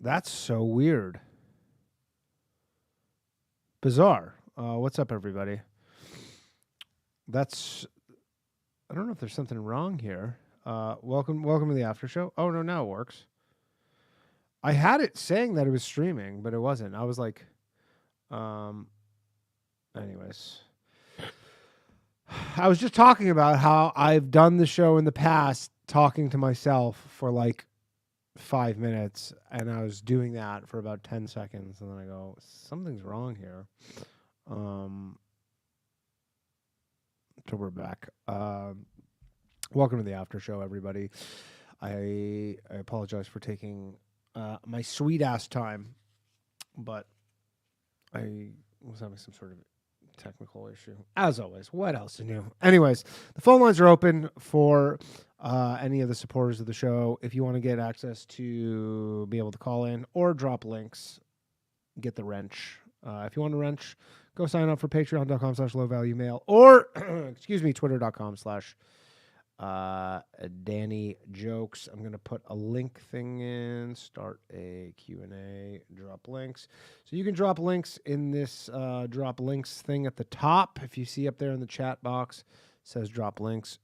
That's so weird. Bizarre. What's up, everybody? That's. I don't know if there's something wrong here. Welcome to the after show. Oh no, now it works. I had it saying that it was streaming, but it wasn't. I was like, anyways. I was just talking about how I've done the show in the past, talking to myself for like 5 minutes, and I was doing that for about 10 seconds, and then I go, something's wrong here. So we're back. Welcome to the after show, everybody. I apologize for taking my sweet ass time, but I was having some sort of technical issue. As always, what else is new? Anyways, the phone lines are open for any of the supporters of the show. If you want to get access to be able to call in or drop links, get the wrench. If you want a wrench, go sign up for patreon.com/lowvaluemail or, excuse me, twitter.com/Danny Jokes. I'm going to put a link thing in, start a Q&A, drop links. So you can drop links in this drop links thing at the top. If you see up there in the chat box, it says drop links.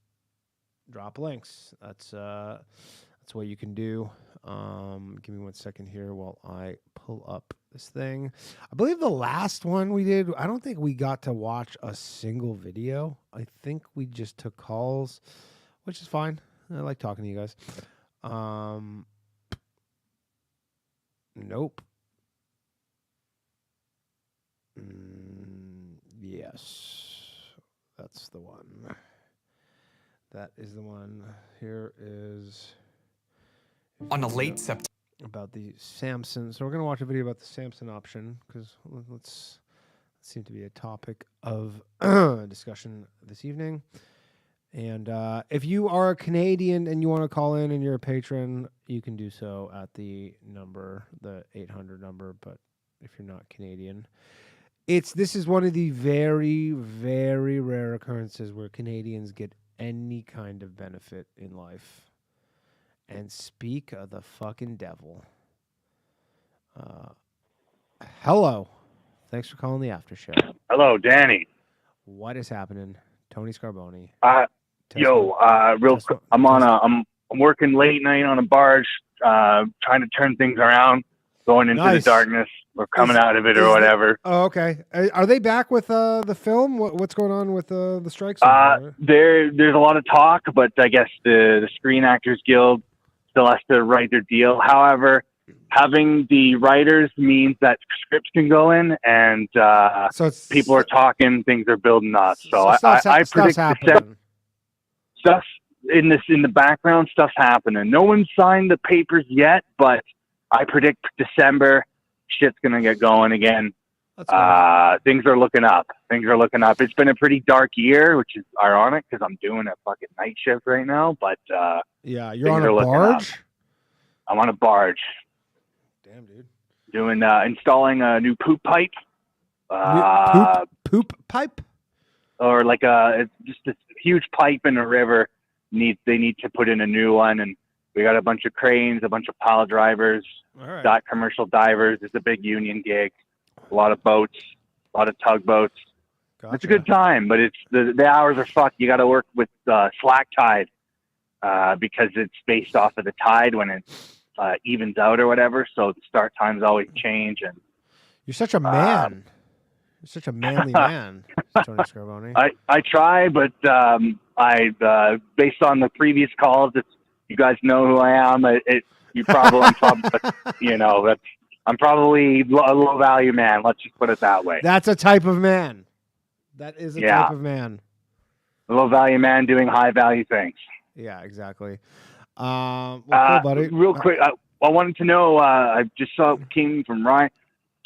Drop links. That's what you can do. Give me 1 second here while I pull up this thing. I believe the last one we did, I don't think we got to watch a single video. I think we just took calls, which is fine. I like talking to you guys. Nope. Yes. That's the one. That is the one. Here is... On a late September... About the Samson. So we're going to watch a video about the Samson option, because let's seem to be a topic of discussion this evening. And if you are a Canadian and you want to call in and you're a patron, you can do so at the number, the 800 number. But if you're not Canadian, this is one of the very, very rare occurrences where Canadians get any kind of benefit in life. And speak of the fucking devil. Hello. Thanks for calling the after show. Hello, Danny. What is happening? Tony Scarboni. Real quick, I'm working late night on a barge, trying to turn things around, going into the darkness. We're coming out of it or whatever. Okay. Are they back with the film? What's going on with the strikes? There's a lot of talk, but I guess the Screen Actors Guild still has to write their deal. However, having the writers means that scripts can go in, and so people are talking, things are building up. So I predict stuff in the background, stuff's happening. No one's signed the papers yet, but I predict December, shit's gonna get going again. Things are looking up. It's been a pretty dark year, which is ironic because I'm doing a fucking night shift right now. But yeah, you're on a barge. I'm on a barge. Damn, dude. Doing installing a new poop pipe. Poop pipe, or like it's just this huge pipe in a river. They need to put in a new one, and we got a bunch of cranes, a bunch of pile drivers, commercial divers. It's a big union gig. A lot of boats, a lot of tugboats. Gotcha. It's a good time, but it's the hours are fucked. You got to work with slack tide because it's based off of the tide when it evens out or whatever. So the start times always change. And you're such a man. You're such a manly man, Tony Scarboni. I try, but I based on the previous calls, you guys know who I am. I'm probably a low value man. Let's just put it that way. That's a type of man. That is a type of man. A low value man doing high value things. Yeah, exactly. Well, cool, buddy. Real quick, I wanted to know. I just came from Ryan.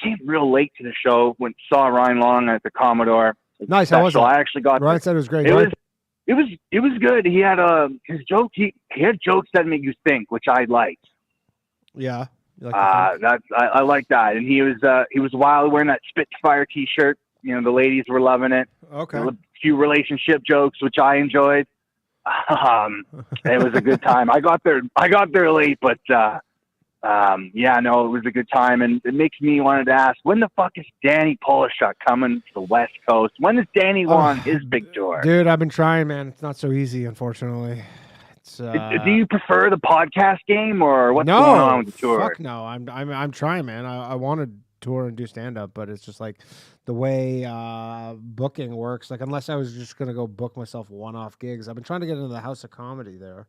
Came real late to the show. Saw Ryan Long at the Commodore. Nice. How was it? I actually got. Ryan said it was great. It was good. He had his joke. He had jokes that make you think, which I liked. Yeah. I like that. And he was wild wearing that Spitfire T-shirt. You know, the ladies were loving it. Okay. A few relationship jokes, which I enjoyed. It was a good time. I got there late, but yeah, no, it was a good time, and it makes me wanted to ask, when the fuck is Danny Polishuk coming to the West Coast? When does Danny go on his big tour? Dude, I've been trying, man. It's not so easy, unfortunately. It's, do you prefer the podcast game, or what's no, going on with the tour? Fuck no. I'm trying, man. I want to tour and do stand up, but it's just like the way booking works. Like, unless I was just gonna go book myself one-off gigs. I've been trying to get into the House of Comedy there,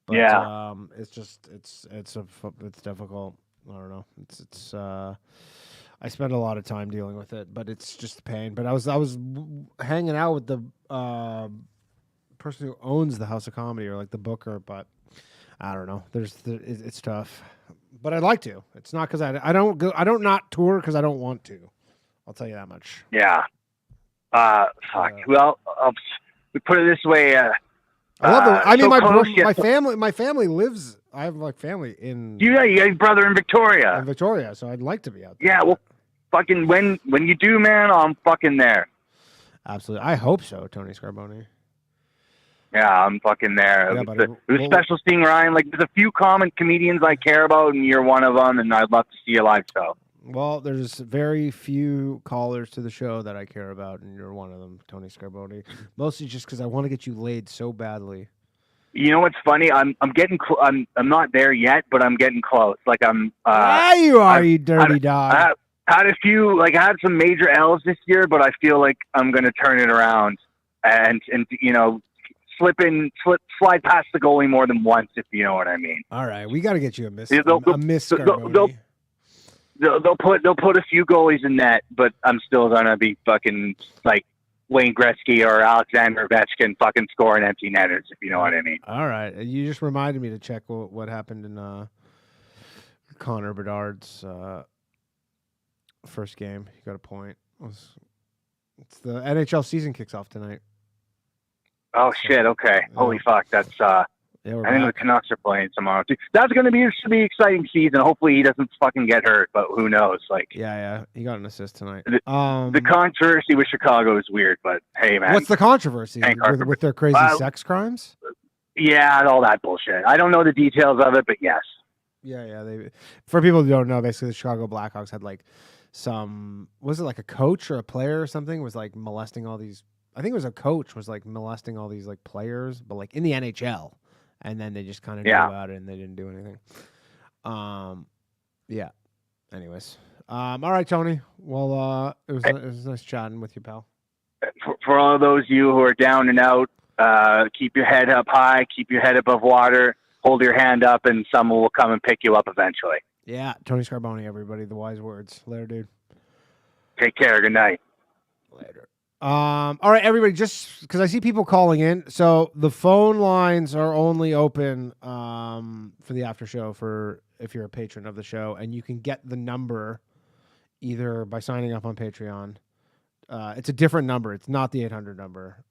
but Yeah. it's just it's difficult. I don't know. It's I spend a lot of time dealing with it, but it's just a pain. But I was hanging out with the person who owns the House of Comedy, or like the booker, but I don't know. It's tough, but I'd like to. It's not because I don't go. I don't not tour because I don't want to. I'll tell you that much. Yeah. Fuck. Well, we put it this way. I love the. I mean, so my family lives. I have like family in. You got your brother in Victoria. In Victoria, so I'd like to be out there. Yeah. Well, fucking when you do, man, I'm fucking there. Absolutely. I hope so, Tony Scarboni. Yeah, I'm fucking there. Yeah, it was special seeing Ryan. Like, there's a few common comedians I care about, and you're one of them, and I'd love to see you live. So. Well, there's very few callers to the show that I care about, and you're one of them, Tony Scarboni. Mostly just because I want to get you laid so badly. You know what's funny? I'm getting. I'm not there yet, but I'm getting close. Like I'm. Yeah, you are, you dirty dog. I had a few. Like I had some major L's this year, but I feel like I'm gonna turn it around, and you know, slide past the goalie more than once, if you know what I mean. All right, we got to get you a miss. They'll put a few goalies in net, but I'm still gonna be fucking like Wayne Gretzky or Alexander Ovechkin fucking scoring empty netters, if you know what I mean. All right, you just reminded me to check what happened in Connor Bedard's first game. He got a point. It's the NHL season kicks off tonight. Oh shit! Okay, holy fuck! That's I think the Canucks are playing tomorrow too. That's gonna be exciting season. Hopefully he doesn't fucking get hurt, but who knows? Like, yeah, he got an assist tonight. The controversy with Chicago is weird, but hey, man, what's the controversy with their crazy sex crimes? Yeah, all that bullshit. I don't know the details of it, but yes. Yeah. For people who don't know, basically the Chicago Blackhawks had like was it like a coach or a player or something was like molesting all these. I think it was a coach was like molesting all these like players, but like in the NHL, and then they just kind of knew about it and they didn't do anything. Yeah. Anyways, all right, Tony. Well, it was nice chatting with you, pal. For all of those of you who are down and out, keep your head up high, keep your head above water, hold your hand up, and someone will come and pick you up eventually. Yeah, Tony Scarboni, everybody. The wise words. Later, dude. Take care. Good night. Later. All right, everybody, just because I see people calling in. So the phone lines are only open for the after show for if you're a patron of the show, and you can get the number either by signing up on Patreon. It's a different number. It's not the 800 number.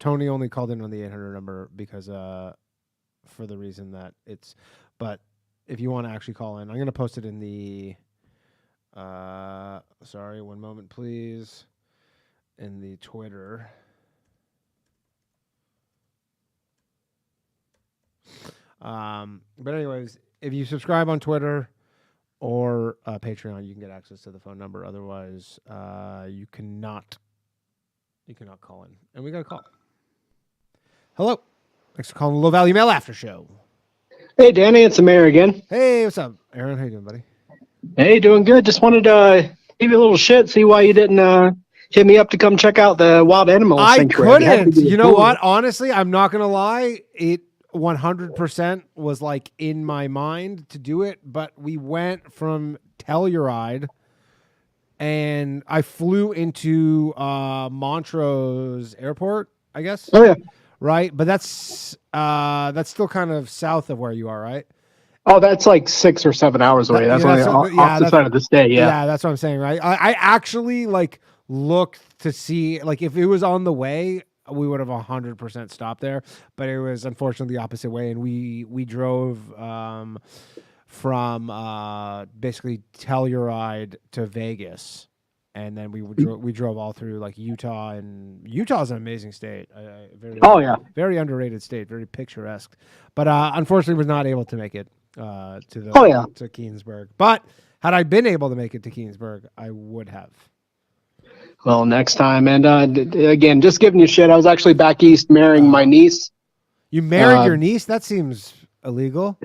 Tony only called in on the 800 number because for the reason that it's. But if you want to actually call in, I'm going to post it in the. Sorry, one moment, please. In the Twitter. But anyways, if you subscribe on Twitter or Patreon, you can get access to the phone number. Otherwise, you cannot call in. And we got a call. Hello. Thanks for calling the Low Value Mail After Show. Hey, Danny, it's Amir again. Hey, what's up, Aaron? How you doing, buddy? Hey, doing good. Just wanted to give you a little shit, see why you didn't hit me up to come check out the wild animal sanctuary. Couldn't. You know what? Honestly, I'm not going to lie. It 100% was like in my mind to do it, but we went from Telluride and I flew into Montrose Airport, I guess. Oh, yeah. Right? But that's still kind of south of where you are, right? Oh, that's like 6 or 7 hours away. That's off the side of the state, yeah. Yeah, that's what I'm saying, right? I actually like looked to see, like, if it was on the way, we would have 100% stopped there, but it was unfortunately the opposite way, and we drove from basically Telluride to Vegas, and then we drove all through like Utah, and Utah's an amazing state. Very underrated state, very picturesque, but unfortunately was not able to make it. Oh yeah. to Keensburg. But had I been able to make it to Keensburg, I would have. Well, next time. And again, just giving you shit. I was actually back east marrying my niece. You married your niece? That seems illegal.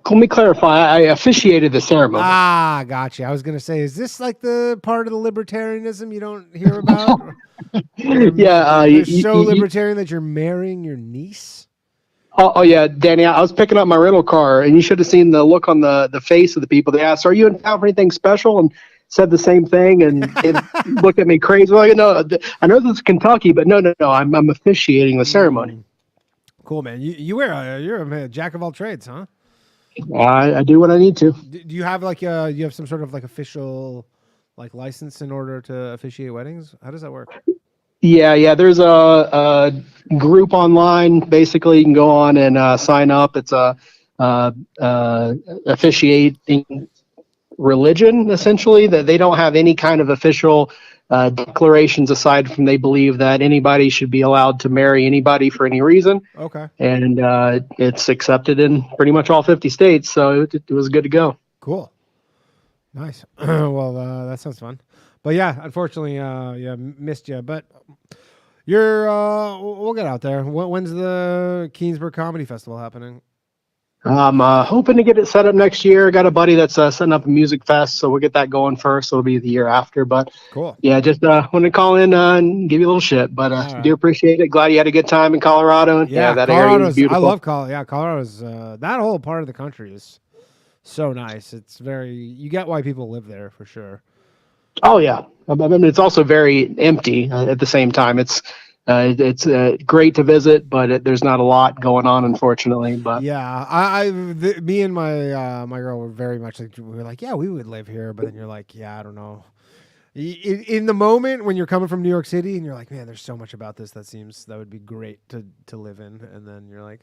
Let me clarify. I officiated the ceremony. Ah, gotcha. I was gonna say, is this like the part of the libertarianism you don't hear about? Yeah, You're so libertarian that you're marrying your niece. Oh yeah, Danny. I was picking up my rental car, and you should have seen the look on the face of the people. They asked, "Are you in town for anything special?" And said the same thing, and it looked at me crazy. Like, no, I know this is Kentucky, but no. I'm officiating the ceremony. Cool, man. You're a jack of all trades, huh? I do what I need to. Do you have like you have some sort of like official like license in order to officiate weddings? How does that work? Yeah. There's a group online. Basically, you can go on and sign up. It's a officiating religion, essentially, that they don't have any kind of official declarations aside from they believe that anybody should be allowed to marry anybody for any reason. Okay. And it's accepted in pretty much all 50 states, so it was good to go. Cool. Nice. Well, that sounds fun. But yeah, unfortunately, missed you. But you're we'll get out there. When's the Keensburg Comedy Festival happening? I'm hoping to get it set up next year. Got a buddy that's setting up a music fest, so we'll get that going first. It'll be the year after. But cool. Yeah, just want to call in and give you a little shit. But right. Do appreciate it. Glad you had a good time in Colorado. And yeah, that area is beautiful. I love Colorado. Yeah, Colorado's that whole part of the country is so nice. It's very you get why people live there for sure. Oh yeah, I mean it's also very empty at the same time. It's great to visit, but there's not a lot going on, unfortunately. But yeah, me and my girl were very much like we were like, yeah, we would live here, but then you're like, yeah, I don't know. In the moment when you're coming from New York City and you're like, man, there's so much about this that would be great to live in, and then you're like,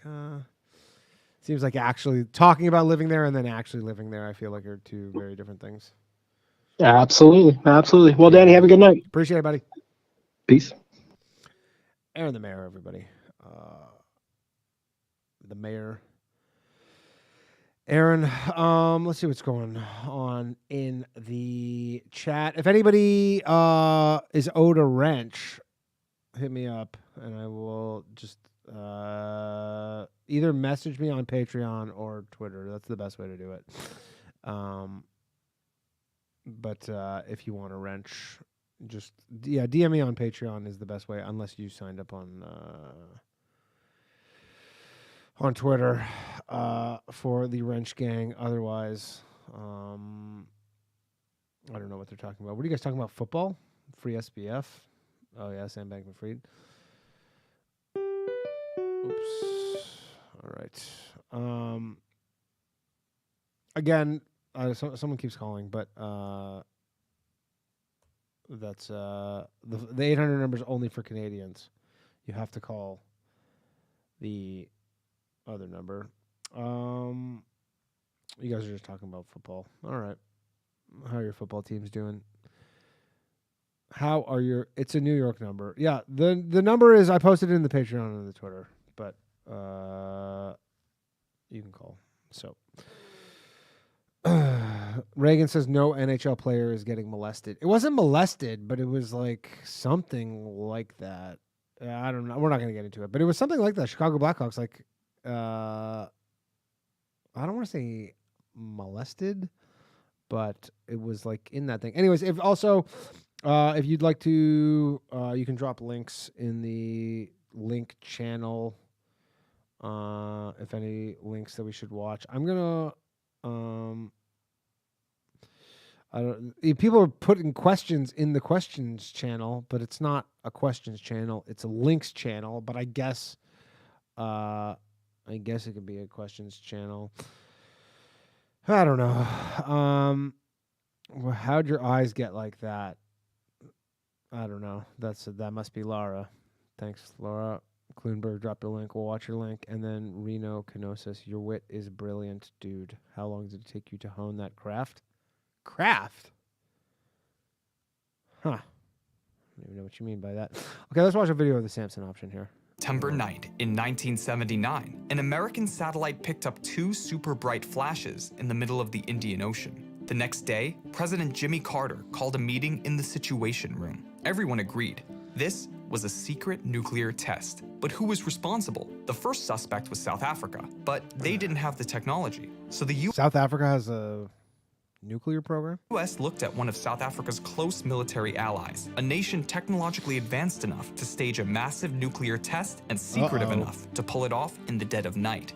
seems like actually talking about living there and then actually living there, I feel like are two very different things. Yeah, absolutely. Well, Danny, have a good night. Appreciate it, buddy. Peace. Aaron the mayor, everybody. The mayor. Aaron, let's see what's going on in the chat. If anybody is owed a wrench, hit me up and I will just either message me on Patreon or Twitter. That's the best way to do it. But if you want a wrench, just DM me on Patreon is the best way, unless you signed up on Twitter for the Wrench Gang. Otherwise, I don't know what they're talking about. What are you guys talking about? Football? Free SBF? Oh yeah, Sam Bankman-Fried. Oops. All right. Again, someone keeps calling, but that's the 800 number is only for Canadians. You have to call the other number. You guys are just talking about football. All right. How are your football teams doing? It's a New York number. Yeah, the number is, I posted it in the Patreon and the Twitter, but you can call. So Reagan says no NHL player is getting molested. It wasn't molested, but it was like something like that. I don't know. We're not going to get into it, but it was something like that. Chicago Blackhawks, like, I don't want to say molested, but it was like in that thing. Anyways, if you'd like to, you can drop links in the link channel. If any links that we should watch, I'm gonna, people are putting questions in the questions channel, but it's not a questions channel. It's a links channel, but I guess it could be a questions channel. I don't know. How'd your eyes get like that? I don't know. That must be Laura. Thanks, Laura. Kloonberg, drop your link. We'll watch your link. And then Reno Kenosis, your wit is brilliant, dude. How long did it take you to hone that craft? Craft? Huh. I don't even know what you mean by that. Okay, let's watch a video of the Samson Option here. September night in 1979, an American satellite picked up 2 super bright flashes in the middle of the Indian Ocean. The next day, President Jimmy Carter called a meeting in the Situation Room. Everyone agreed. This was a secret nuclear test. But who was responsible? The first suspect was South Africa, but they didn't have the technology. So the South Africa has a nuclear program? U.S. looked at one of South Africa's close military allies, a nation technologically advanced enough to stage a massive nuclear test and secretive enough to pull it off in the dead of night.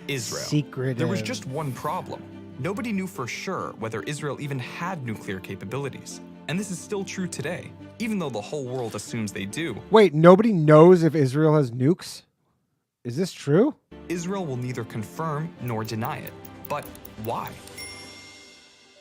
Israel. Secretive. There was just one problem. Nobody knew for sure whether Israel even had nuclear capabilities. And this is still true today, even though the whole world assumes they do. Wait, nobody knows if Israel has nukes? Is this true? Israel will neither confirm nor deny it. But why?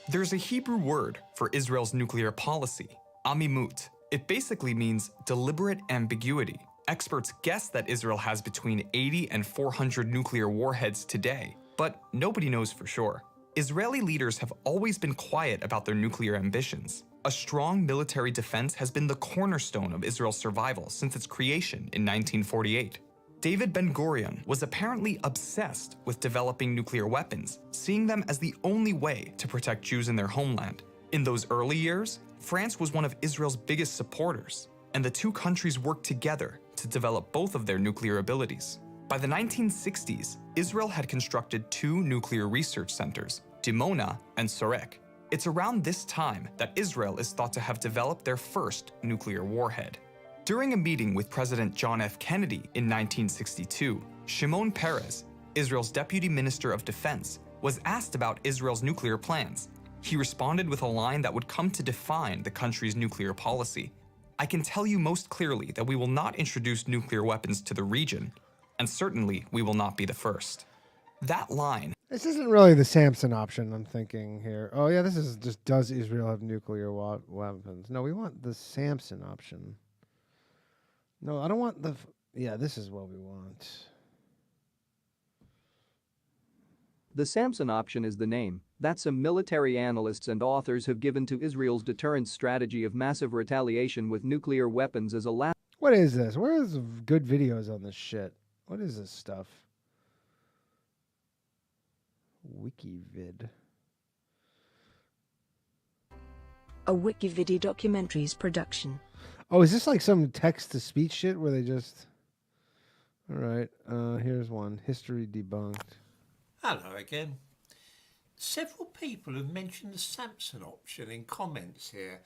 There's a Hebrew word for Israel's nuclear policy, amimut. It basically means deliberate ambiguity. Experts guess that Israel has between 80 and 400 nuclear warheads today, but nobody knows for sure. Israeli leaders have always been quiet about their nuclear ambitions. A strong military defense has been the cornerstone of Israel's survival since its creation in 1948. David Ben-Gurion was apparently obsessed with developing nuclear weapons, seeing them as the only way to protect Jews in their homeland. In those early years, France was one of Israel's biggest supporters, and the two countries worked together to develop both of their nuclear abilities. By the 1960s, Israel had constructed 2 nuclear research centers, Dimona and Sorek. It's around this time that Israel is thought to have developed their first nuclear warhead. During a meeting with President John F. Kennedy in 1962, Shimon Peres, Israel's Deputy Minister of Defense, was asked about Israel's nuclear plans. He responded with a line that would come to define the country's nuclear policy. "I can tell you most clearly that we will not introduce nuclear weapons to the region, and certainly we will not be the first." That line. This isn't really the Samson option, I'm thinking here. Oh, yeah, this is just, does Israel have nuclear weapons? No, we want the Samson option. No, I don't want the... Yeah, this is what we want. The Samson option is the name that some military analysts and authors have given to Israel's deterrence strategy of massive retaliation with nuclear weapons as a last. What is this? Where is good videos on this shit? What is this stuff? WikiVid. A WikiVidi documentaries production. Oh, is this like some text-to-speech shit where they just... All right, here's one. History debunked. Hello again. Several people have mentioned the Samson option in comments here.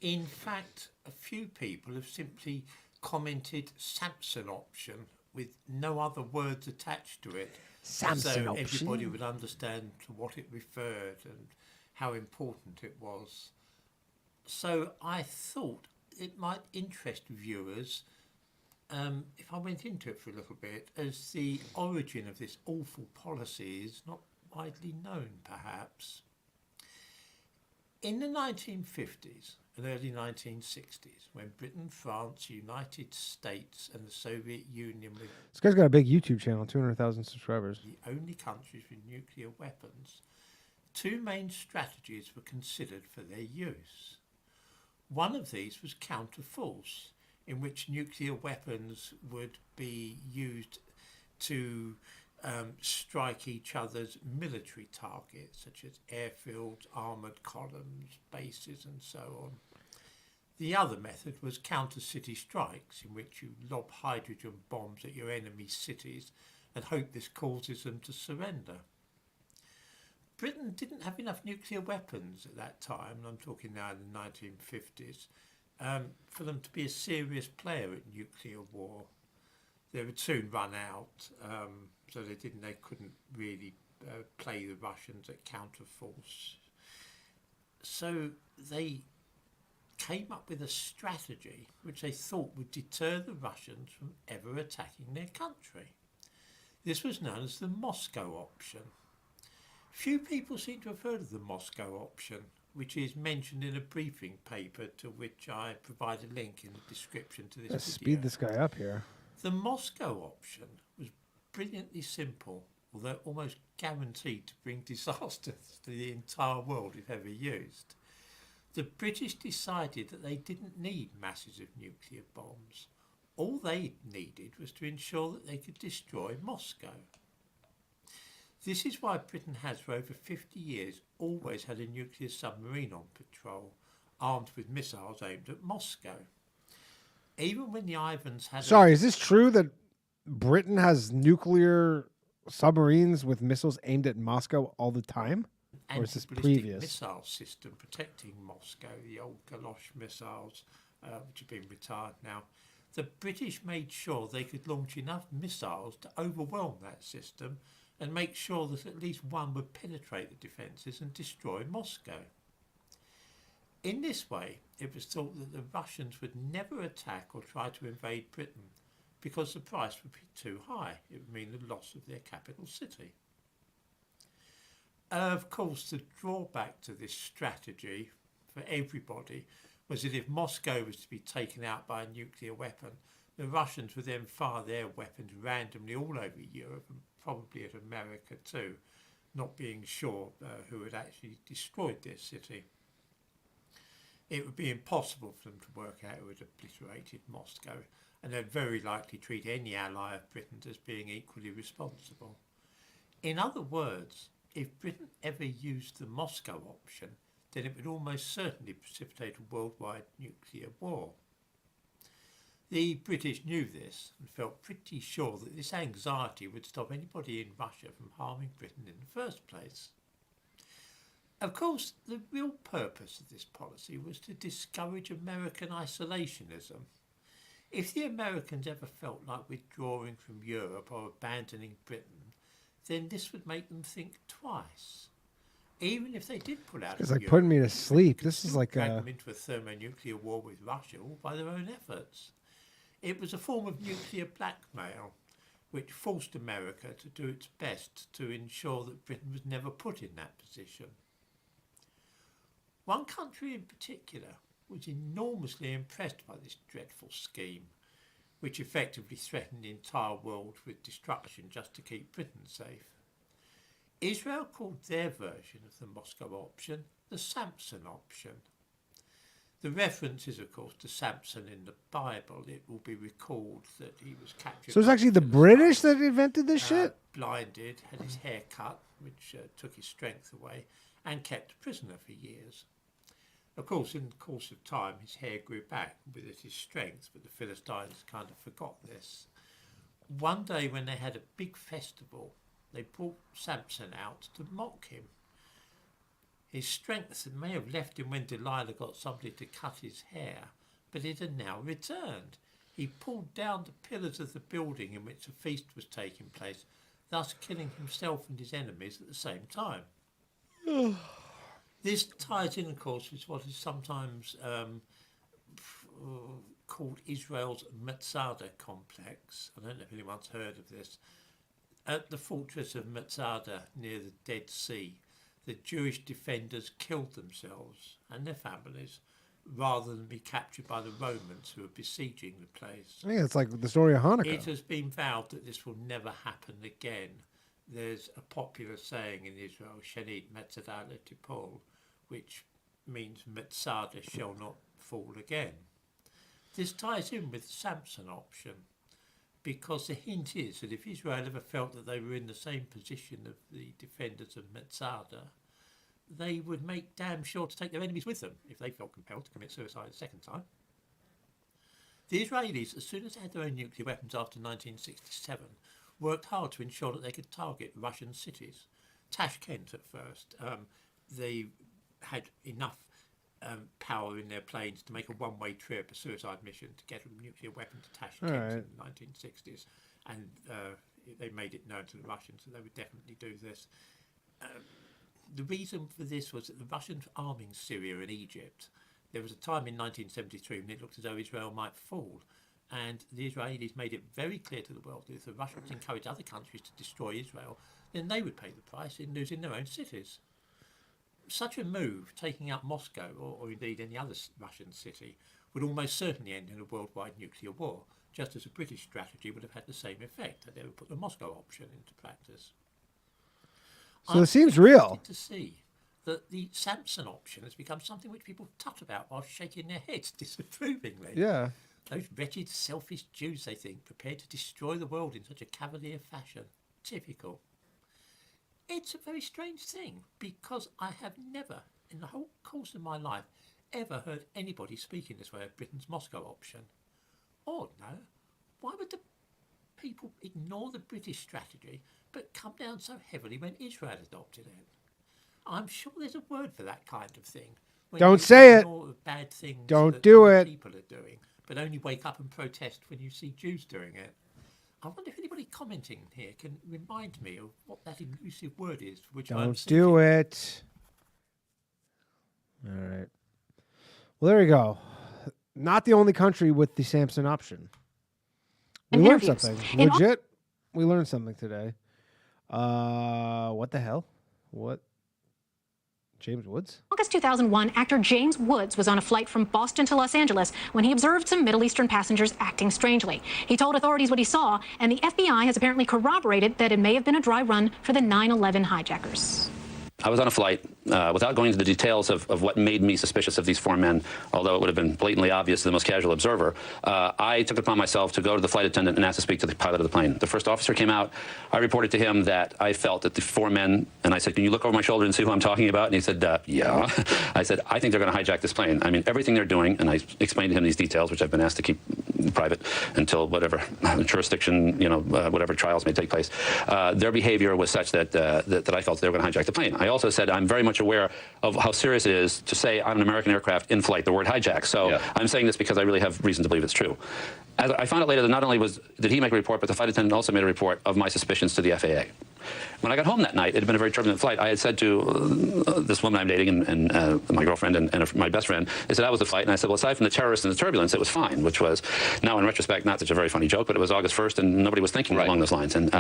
In fact, a few people have simply commented Samson option with no other words attached to it. Samson so option. everybody would understand to what it referred and how important it was. So I thought it might interest viewers if I went into it for a little bit, as the origin of this awful policy is not widely known, perhaps. In the 1950s and early 1960s, when Britain, France, United States and the Soviet Union were This guy's got a big YouTube channel, 200,000 subscribers. the only countries with nuclear weapons, 2 main strategies were considered for their use. One of these was counter-force, in which nuclear weapons would be used to strike each other's military targets, such as airfields, armoured columns, bases and so on. The other method was counter-city strikes, in which you lob hydrogen bombs at your enemy's cities and hope this causes them to surrender. Britain didn't have enough nuclear weapons at that time, and I'm talking now in the 1950s, for them to be a serious player at nuclear war. They would soon run out, so they couldn't really play the Russians at counter-force. So they came up with a strategy which they thought would deter the Russians from ever attacking their country. This was known as the Moscow option. Few people seem to have heard of the Moscow option, which is mentioned in a briefing paper to which I provide a link in the description to this Let's video. speed this guy up here. The Moscow option was brilliantly simple, although almost guaranteed to bring disaster to the entire world if ever used. The British decided that they didn't need masses of nuclear bombs. All they needed was to ensure that they could destroy Moscow. This is why Britain has for over 50 years always had a nuclear submarine on patrol, armed with missiles aimed at Moscow. Even when the Ivans had... Sorry, is this true that Britain has nuclear submarines with missiles aimed at Moscow all the time? Or is this anti-ballistic previous? missile system protecting Moscow, the old Galosh missiles, which have been retired now. The British made sure they could launch enough missiles to overwhelm that system and make sure that at least one would penetrate the defences and destroy Moscow. In this way, it was thought that the Russians would never attack or try to invade Britain because the price would be too high. It would mean the loss of their capital city. Of course, the drawback to this strategy for everybody was that if Moscow was to be taken out by a nuclear weapon, the Russians would then fire their weapons randomly all over Europe and probably at America too, not being sure who had actually destroyed their city. It would be impossible for them to work out who had obliterated Moscow, and they'd very likely treat any ally of Britain as being equally responsible. In other words, if Britain ever used the Moscow option, then it would almost certainly precipitate a worldwide nuclear war. The British knew this and felt pretty sure that this anxiety would stop anybody in Russia from harming Britain in the first place. Of course, the real purpose of this policy was to discourage American isolationism. If the Americans ever felt like withdrawing from Europe or abandoning Britain, then this would make them think twice. Even if they did pull out It's of like Europe, putting me to sleep. could This is still like drag a... them into a thermonuclear war with Russia all by their own efforts. It was a form of nuclear blackmail, which forced America to do its best to ensure that Britain was never put in that position. One country in particular was enormously impressed by this dreadful scheme, which effectively threatened the entire world with destruction just to keep Britain safe. Israel called their version of the Moscow option the Samson Option. The reference is, of course, to Samson in the Bible. It will be recalled that he was captured. So it's by actually the Philistines, British that invented this shit? blinded, had his hair cut, which took his strength away, and kept a prisoner for years. Of course, in the course of time, his hair grew back with it his strength, but the Philistines kind of forgot this. One day when they had a big festival, they brought Samson out to mock him. His strength may have left him when Delilah got somebody to cut his hair, but it had now returned. He pulled down the pillars of the building in which the feast was taking place, thus killing himself and his enemies at the same time. This ties in, of course, with what is sometimes called Israel's Masada complex. I don't know if anyone's heard of this. At the fortress of Masada near the Dead Sea, the Jewish defenders killed themselves and their families rather than be captured by the Romans who were besieging the place. I think it's like the story of Hanukkah. It has been vowed that this will never happen again. There's a popular saying in Israel, Shenit Metzada Letipol, which means Metzada shall not fall again. This ties in with the Samson option, because the hint is that if Israel ever felt that they were in the same position of the defenders of Metzada, they would make damn sure to take their enemies with them if they felt compelled to commit suicide a second time. The Israelis, as soon as they had their own nuclear weapons after 1967, worked hard to ensure that they could target Russian cities. Tashkent at first. They had enough power in their planes to make a one-way trip, a suicide mission, to get a nuclear weapon to Tashkent in the 1960s. And they made it known to the Russians that they would definitely do this. The reason for this was that the Russians were arming Syria and Egypt. There was a time in 1973 when it looked as though Israel might fall. And the Israelis made it very clear to the world that if the Russians encouraged other countries to destroy Israel, then they would pay the price in losing their own cities. Such a move, taking out Moscow or indeed any other Russian city, would almost certainly end in a worldwide nuclear war, just as a British strategy would have had the same effect, that they would put the Moscow option into practice. So it seems real. To see that the Samson option has become something which people tut about while shaking their heads disapprovingly. Yeah. Those wretched, selfish Jews, they think, prepared to destroy the world in such a cavalier fashion. Typical. It's a very strange thing, because I have never, in the whole course of my life, ever heard anybody speak in this way of Britain's Moscow option. Or, no, why would the people ignore the British strategy, but come down so heavily when Israel adopted it? I'm sure there's a word for that kind of thing. Don't say it. The bad things Don't that do other it. people are doing, but only wake up and protest when you see Jews doing it. I wonder if anybody commenting here can remind me of what that elusive word is for which I'm Don't seeking. do it. All right. Well, there you go. Not the only country with the Samson option. We learned something. Legit. We learned something today. What the hell? What? James Woods? August 2001, actor James Woods was on a flight from Boston to Los Angeles when he observed some Middle Eastern passengers acting strangely. He told authorities what he saw, and the FBI has apparently corroborated that it may have been a dry run for the 9/11 hijackers. I was on a flight, without going into the details of what made me suspicious of these four men, although it would have been blatantly obvious to the most casual observer. I took it upon myself to go to the flight attendant and ask to speak to the pilot of the plane. The first officer came out. I reported to him that I felt that the four men, and I said, can you look over my shoulder and see who I'm talking about? And he said, yeah. I said, I think they're going to hijack this plane. I mean, everything they're doing, and I explained to him these details, which I've been asked to keep private until whatever jurisdiction, whatever trials may take place. Their behavior was such that I felt they were going to hijack the plane. I also said I'm very much aware of how serious it is to say on an American aircraft in flight the word hijack. So I'm saying this because I really have reason to believe it's true. As I found out later that not only did he make a report, but the flight attendant also made a report of my suspicions to the FAA. When I got home that night, it had been a very turbulent flight. I had said to this woman I'm dating and my girlfriend and my best friend, they said, how was the flight? And I said, well, aside from the terrorists and the turbulence, it was fine, which was now in retrospect not such a very funny joke, but it was August 1st and nobody was thinking along those lines. And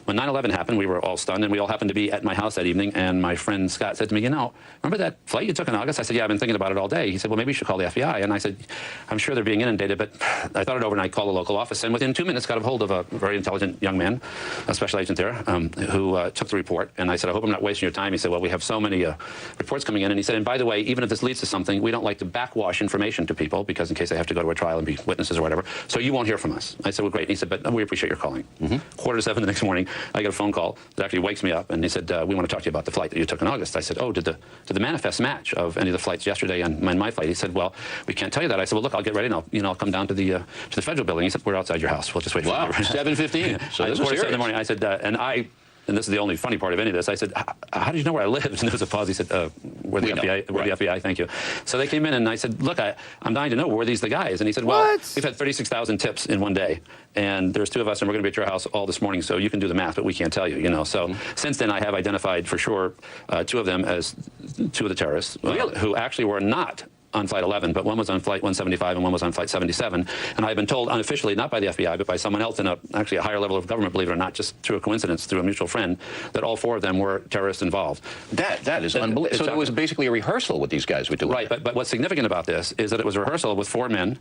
when 9/11 happened, we were all stunned, and we all happened to be at my house that evening, and my friend Scott said to me, remember that flight you took in August? I said, yeah, I've been thinking about it all day. He said, well, maybe you should call the FBI. And I said, I'm sure they're being inundated, but I thought it over and I called the local office, and within 2 minutes got a hold of a very intelligent young man, a special agent there, who took the report. And I said, I hope I'm not wasting your time. He said, well, we have so many reports coming in. And he said, and by the way, even if this leads to something, we don't like to backwash information to people because in case they have to go to a trial and be witnesses or whatever. So you won't hear from us. I said, well, great. And he said, but we appreciate your calling. 6:45 the next morning, I get a phone call that actually wakes me up. And he said, we want to talk to you about the flight that you took in August. I said, oh, did the manifest match of any of the flights yesterday and my flight? He said, well, we can't tell you that. I said, well, look, I'll get ready and I'll come down to the federal building. He said, we're outside your house. We'll just wait for you. Wow, 7:15. So this was 7 in the morning. I said, and this is the only funny part of any of this, I said, how did you know where I lived? And there was a pause. He said, we're the FBI. We're the FBI, thank you. So they came in, and I said, look, I'm dying to know, were these the guys? And he said, well, we've had 36,000 tips in one day, and there's two of us, and we're going to be at your house all this morning, so you can do the math, but we can't tell you, So since then, I have identified for sure two of them as two of the terrorists, who actually were not on Flight 11, but one was on Flight 175 and one was on Flight 77. And I've been told unofficially, not by the FBI, but by someone else in actually a higher level of government, believe it or not, just through a coincidence, through a mutual friend, that all four of them were terrorists involved. That is unbelievable. So it was basically a rehearsal what these guys were doing. Right, but what's significant about this is that it was a rehearsal with four men,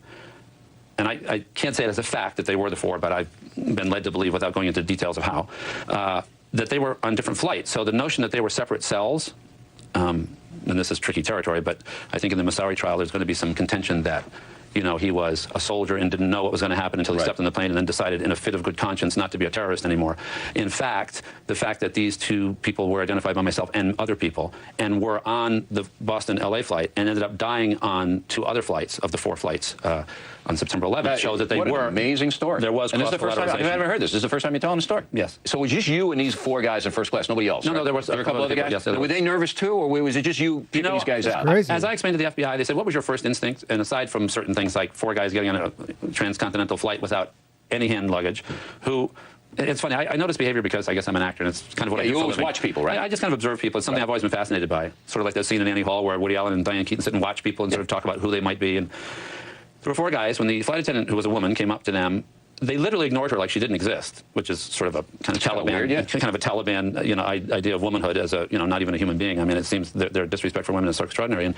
and I can't say it as a fact that they were the four, but I've been led to believe, without going into details of how, that they were on different flights. So the notion that they were separate cells, and this is tricky territory, but I think in the Moussaoui trial there's going to be some contention that, he was a soldier and didn't know what was going to happen until he stepped on the plane and then decided in a fit of good conscience not to be a terrorist anymore. In fact, the fact that these two people were identified by myself and other people and were on the Boston-LA flight and ended up dying on two other flights of the four flights on September 11th shows that they were. An amazing story. There was and this is the first time I've ever heard this. This is the first time you're telling the story. Yes. So it was just you and these four guys in first class, nobody else? No, there was a couple other guys. Yes, were they nervous too, or was it just you keeping these guys out? Crazy. As I explained to the FBI, they said, what was your first instinct? And aside from certain things like four guys getting on a transcontinental flight without any hand luggage, it's funny, I notice behavior because I guess I'm an actor, and it's kind of what I do. You always watch people, right? I just kind of observe people. It's something I've always been fascinated by. Sort of like that scene in Annie Hall where Woody Allen and Diane Keaton sit and watch people and sort of talk about who they might be. And there were four guys. When the flight attendant, who was a woman, came up to them, they literally ignored her like she didn't exist, which is sort of a kind of Taliban, kind of a Taliban, idea of womanhood as a, not even a human being. I mean, it seems their disrespect for women is so extraordinary.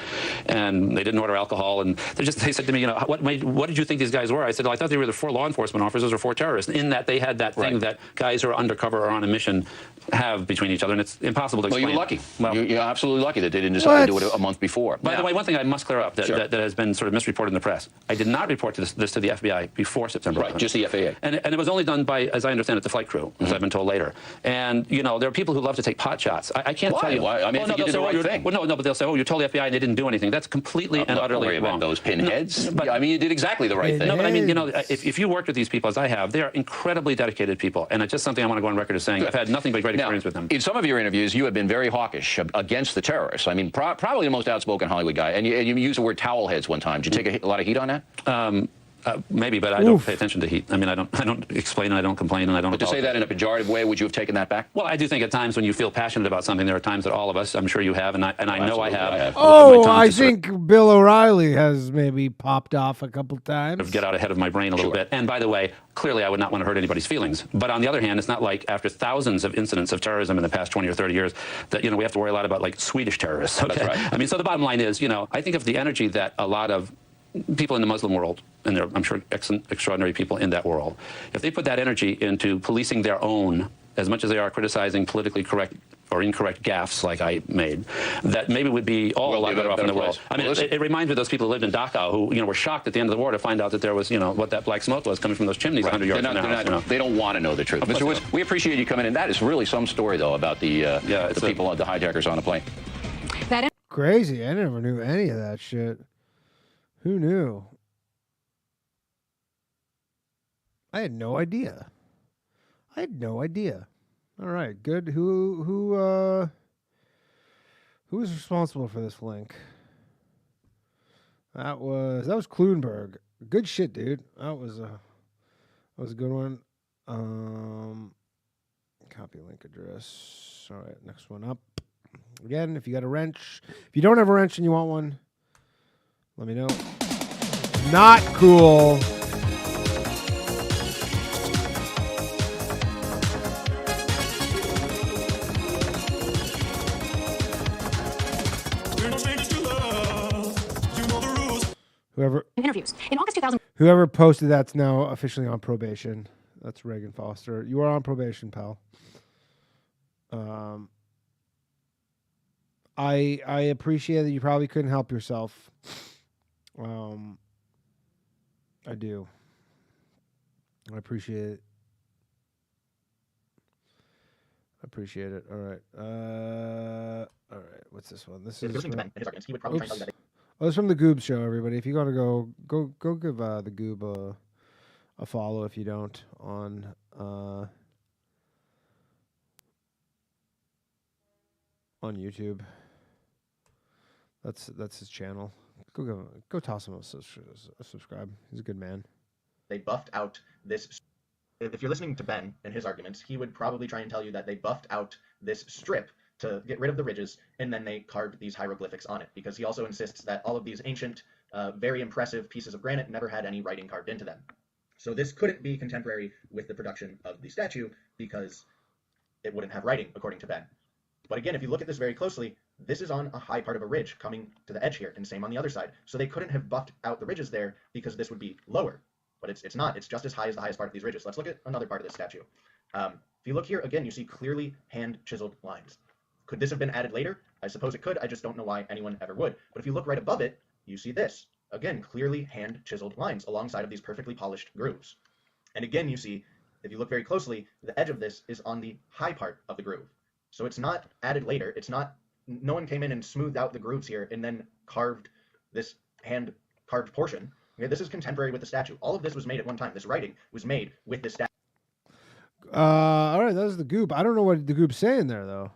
And they didn't order alcohol, and they said to me, what did you think these guys were? I said, well, I thought they were the four law enforcement officers or four terrorists, in that they had that thing that guys who are undercover or on a mission have between each other, and it's impossible to explain. Well, you're lucky. Well, you're absolutely lucky that they didn't decide to do it a month before. By the way, one thing I must clear up that has been sort of misreported in the press. I did not report this to the FBI before September 11th. Right, just the FAA. And it was only done by, as I understand it, the flight crew, as I've been told later. And, you know, there are people who love to take pot shots. I can't tell you. Why? I mean, I think you did the right thing. Well, no, but they'll say, oh, you told the FBI and they didn't do anything. That's completely and utterly wrong. About those pinheads. No, but, I mean, you did exactly the right thing. No, but I mean, you know, if you worked with these people, as I have, they are incredibly dedicated people. And it's just something I want to go on record as saying. I've had nothing but great experience with them. In some of your interviews, you have been very hawkish against the terrorists. I mean, probably the most outspoken Hollywood guy. And you used the word towel heads one time. Did you take a lot of heat on that? Maybe, but I don't pay attention to heat. I mean, I don't explain, and I don't complain, and I don't. But to say that in a pejorative way, would you have taken that back? Well, I do think at times when you feel passionate about something, there are times that all of us, I'm sure you have, and I know I have. Oh, I think Bill O'Reilly has maybe popped off a couple times. Get out ahead of my brain a little bit. And by the way, clearly I would not want to hurt anybody's feelings. But on the other hand, it's not like after thousands of incidents of terrorism in the past 20 or 30 years that, you know, we have to worry a lot about like Swedish terrorists. Okay? That's right. I mean, so the bottom line is, you know, I think of the energy that a lot of people in the Muslim world, and there are, I'm sure, extraordinary people in that world, if they put that energy into policing their own, as much as they are criticizing politically correct or incorrect gaffes like I made, that maybe would be all a lot better off in the world. I mean, it reminds me of those people who lived in Dachau who, you know, were shocked at the end of the war to find out that there was, you know, what that black smoke was coming from those chimneys 100 yards from their house. You know? They don't want to know the truth. Mr. Woods, we appreciate you coming in. That is really some story, though, about the people, the hijackers on the plane. Crazy. I never knew any of that shit. Who knew? I had no idea. All right, good. Who was responsible for this link? That was Kluenberg. Good shit, dude. That was a good one. Copy link address. All right, next one up. Again, if you got a wrench, if you don't have a wrench and you want one, let me know. Not cool. Whoever interviews in August 2000. Whoever posted that's now officially on probation. That's Reagan Foster. You are on probation, pal. I appreciate that you probably couldn't help yourself. I do. I appreciate it. All right. All right. What's this one? This is. Listening to Ben and his arguments, he would probably try to tell you that. Oh, it's from the Goob show, everybody. If you want to go give the Goob a follow if you don't on YouTube. That's his channel. Go toss him a subscribe. He's a good man. They buffed out this. If you're listening to Ben and his arguments, he would probably try and tell you that they buffed out this strip to get rid of the ridges, and then they carved these hieroglyphics on it, because he also insists that all of these ancient, very impressive pieces of granite never had any writing carved into them. So this couldn't be contemporary with the production of the statue, because it wouldn't have writing, according to Ben. But again, if you look at this very closely, this is on a high part of a ridge coming to the edge here, and same on the other side. So they couldn't have buffed out the ridges there, because this would be lower. But it's not. It's just as high as the highest part of these ridges. Let's look at another part of this statue. If you look here, again, you see clearly hand-chiseled lines. Could this have been added later? I suppose it could. I just don't know why anyone ever would. But if you look right above it, you see this. Again, clearly hand-chiseled lines alongside of these perfectly polished grooves. And again, you see, if you look very closely, the edge of this is on the high part of the groove. So it's not added later. It's not, no one came in and smoothed out the grooves here and then carved this hand-carved portion. Okay, this is contemporary with the statue. All of this was made at one time. This writing was made with this statue. All right, that was the Goob. I don't know what the Goob's saying there, though.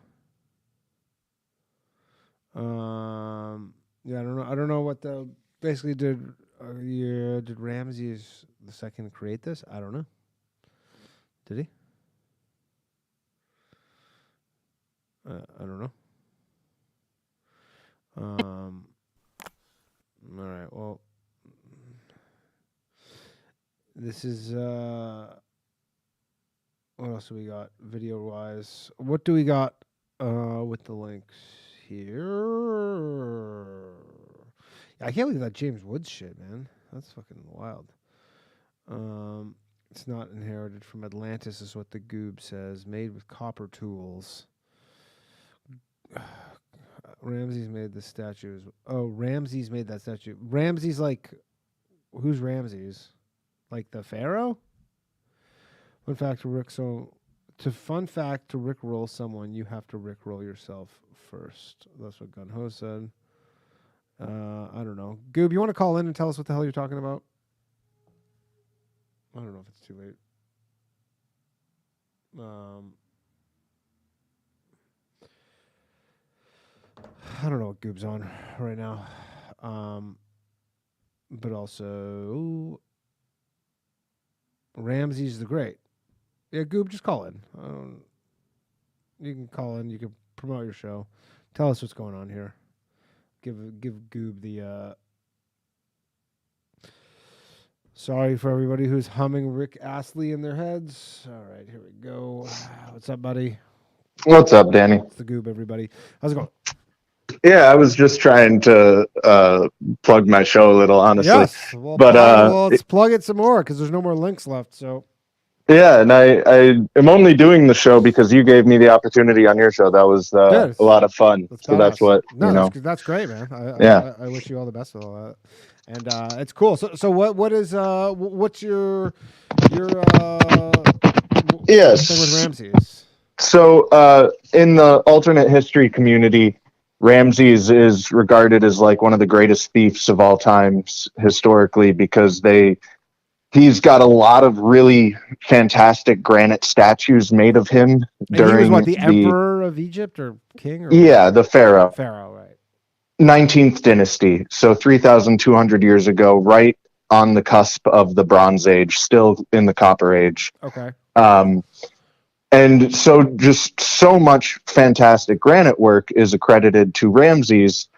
Yeah, I don't know what the basically did Ramses II create this? I don't know. Did he? I don't know. All right. Well, this is what else do we got video wise? What do we got with the links here? I can't believe that James Woods shit, man. That's fucking wild. It's not inherited from Atlantis, is what the Goob says. Made with copper tools. Ramses made the statues. Oh, Ramses made that statue. Ramses, like, who's Ramses? Like the pharaoh? Fun fact to rickroll someone, you have to rickroll yourself first. That's what Gunho said. I don't know. Goob, you want to call in and tell us what the hell you're talking about? I don't know if it's too late. I don't know what Goob's on right now. But also Ramses the Great. Yeah, Goob, just call in. You can call in. You can promote your show. Tell us what's going on here. Give Goob the. Sorry for everybody who's humming Rick Astley in their heads. All right, here we go. What's up, buddy? What's up, Danny? It's the Goob, everybody. How's it going? Yeah, I was just trying to plug my show a little, honestly. Yes, well, but let's plug it some more because there's no more links left. So. Yeah, and I am only doing the show because you gave me the opportunity on your show. That was a lot of fun. That's what That's great, man. I wish you all the best with all that. And it's cool. So what is what's your yes thing with Ramses? So in the alternate history community, Ramses is regarded as like one of the greatest thieves of all times historically because he's got a lot of really fantastic granite statues made of him during he was what, the emperor of Egypt or king? Or yeah, the pharaoh. Pharaoh, right. 19th dynasty, so 3,200 years ago, right on the cusp of the Bronze Age, still in the Copper Age. Okay. And so just so much fantastic granite work is accredited to Ramses.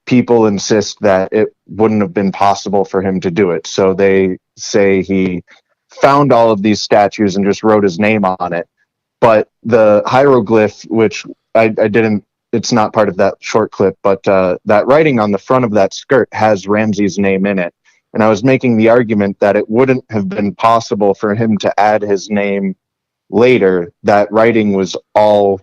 People insist that it wouldn't have been possible for him to do it. So they say he found all of these statues and just wrote his name on it. But the hieroglyph, which I didn't, it's not part of that short clip, but that writing on the front of that skirt has Ramses' name in it. And I was making the argument that it wouldn't have been possible for him to add his name later. That writing was all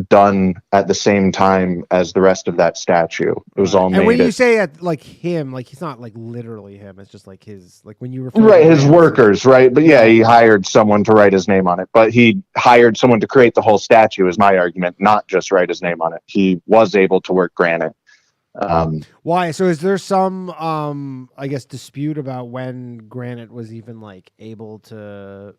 done at the same time as the rest of that statue. It was all made. And when you say like him, like he's not like literally him. It's just like his, like when you refer right, to his workers, right? But yeah, he hired someone to write his name on it. But he hired someone to create the whole statue, is my argument, not just write his name on it. He was able to work granite. Why? So is there some I guess dispute about when granite was even like able to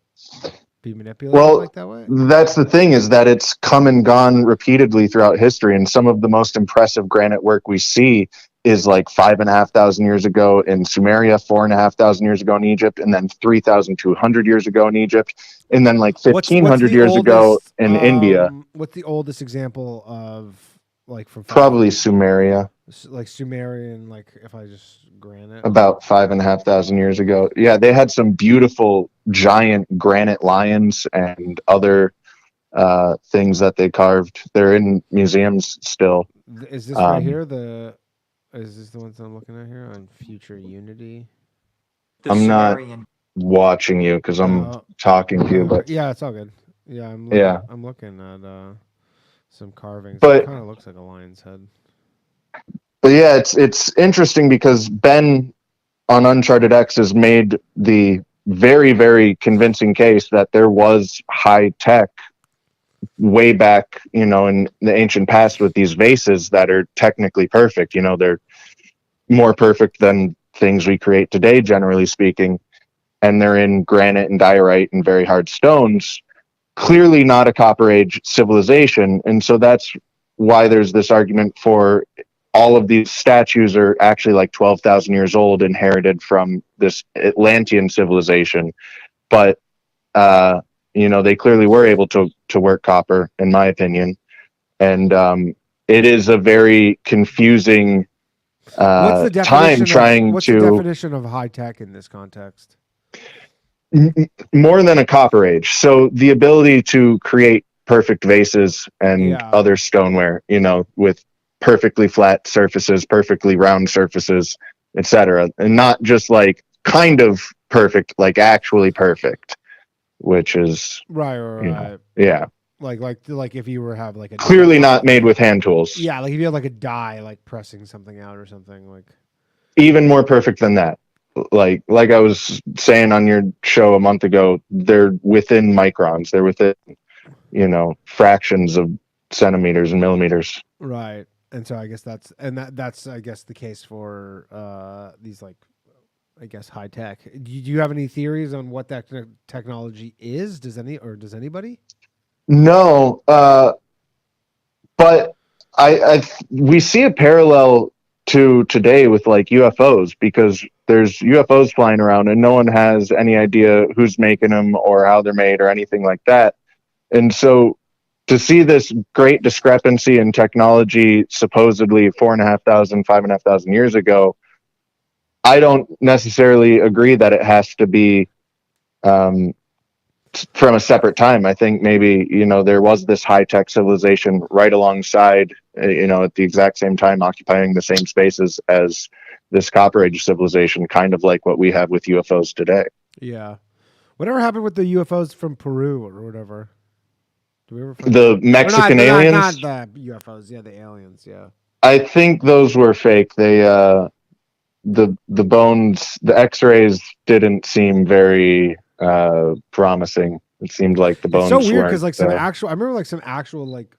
be manipulated like that way? That's the thing, is that it's come and gone repeatedly throughout history, and some of the most impressive granite work we see is like 5,500 years ago in Sumeria, 4,500 years ago in Egypt, and then 3,200 years ago in Egypt, and then like 1,500 years ago in India. What's the oldest example of like from probably Sumeria? Like Sumerian, like if I just granite about 5,500 years ago. Yeah, they had some beautiful giant granite lions and other things that they carved. They're in museums still. Is this right here? Is this the ones I'm looking at here on Future Unity? I'm not watching you because I'm talking to you, but yeah, it's all good. Yeah, I'm looking at some carvings. But it kind of looks like a lion's head. But yeah, it's interesting because Ben on Uncharted X has made the very, very convincing case that there was high tech way back, in the ancient past with these vases that are technically perfect. They're more perfect than things we create today, generally speaking. And they're in granite and diorite and very hard stones. Clearly not a Copper Age civilization. And so that's why there's this argument for all of these statues are actually like 12,000 years old, inherited from this Atlantean civilization. But, they clearly were able to work copper, in my opinion. And it is a very confusing time trying what's to... What's the definition of high tech in this context? More than a Copper Age. So the ability to create perfect vases and other stoneware, with perfectly flat surfaces, perfectly round surfaces, etc., and not just like kind of perfect, like actually perfect, which is Right. you know, yeah, Like if you were have like a clearly not made with hand tools. yeah, like if you had like a die like pressing something out or something like Even more perfect than that. Like I was saying on your show a month ago, they're within microns. They're within, you know, fractions of centimeters and millimeters. right. And so I guess that's I guess the case for these like I guess high tech. Do you have any theories on what that technology is? Does anybody? No, but we see a parallel to today with like UFOs, because there's UFOs flying around and no one has any idea who's making them or how they're made or anything like that. And so to see this great discrepancy in technology, supposedly 4,500, 5,500 years ago, I don't necessarily agree that it has to be from a separate time. I think maybe, you know, there was this high tech civilization right alongside, you know, at the exact same time, occupying the same spaces as this Copper Age civilization, kind of like what we have with UFOs today. Yeah. Whatever happened with the UFOs from Peru or whatever? Do we ever find The Mexican aliens? Not the UFOs, yeah, the aliens, yeah. I think those were fake. They the bones, the X-rays didn't seem very promising. It seemed like the bones. It's so weird because weren't, like I remember like some actual like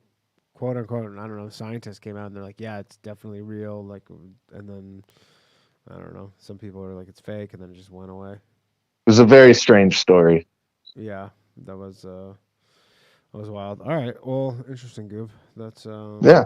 quote unquote, I don't know, scientists came out and they're like, yeah, it's definitely real. Like, and then I don't know, some people are like, it's fake, and then it just went away. It was a very strange story. Yeah, that was wild. All right, well, interesting, Goob. That's yeah.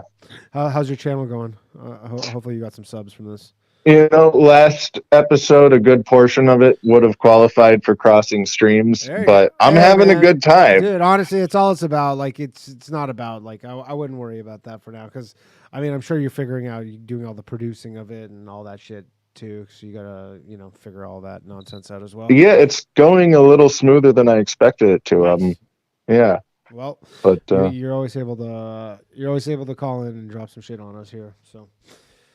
How's your channel going? Hopefully, you got some subs from this. You know, last episode, a good portion of it would have qualified for crossing streams, but I'm having a good time. Dude, honestly, it's all it's about. Like, it's not about, like, I wouldn't worry about that for now. Because, I mean, I'm sure you're figuring out, you're doing all the producing of it and all that shit, too. So you got to, you know, figure all that nonsense out as well. Yeah, it's going a little smoother than I expected it to. Nice. Yeah. Well, but you're always able to call in and drop some shit on us here. So.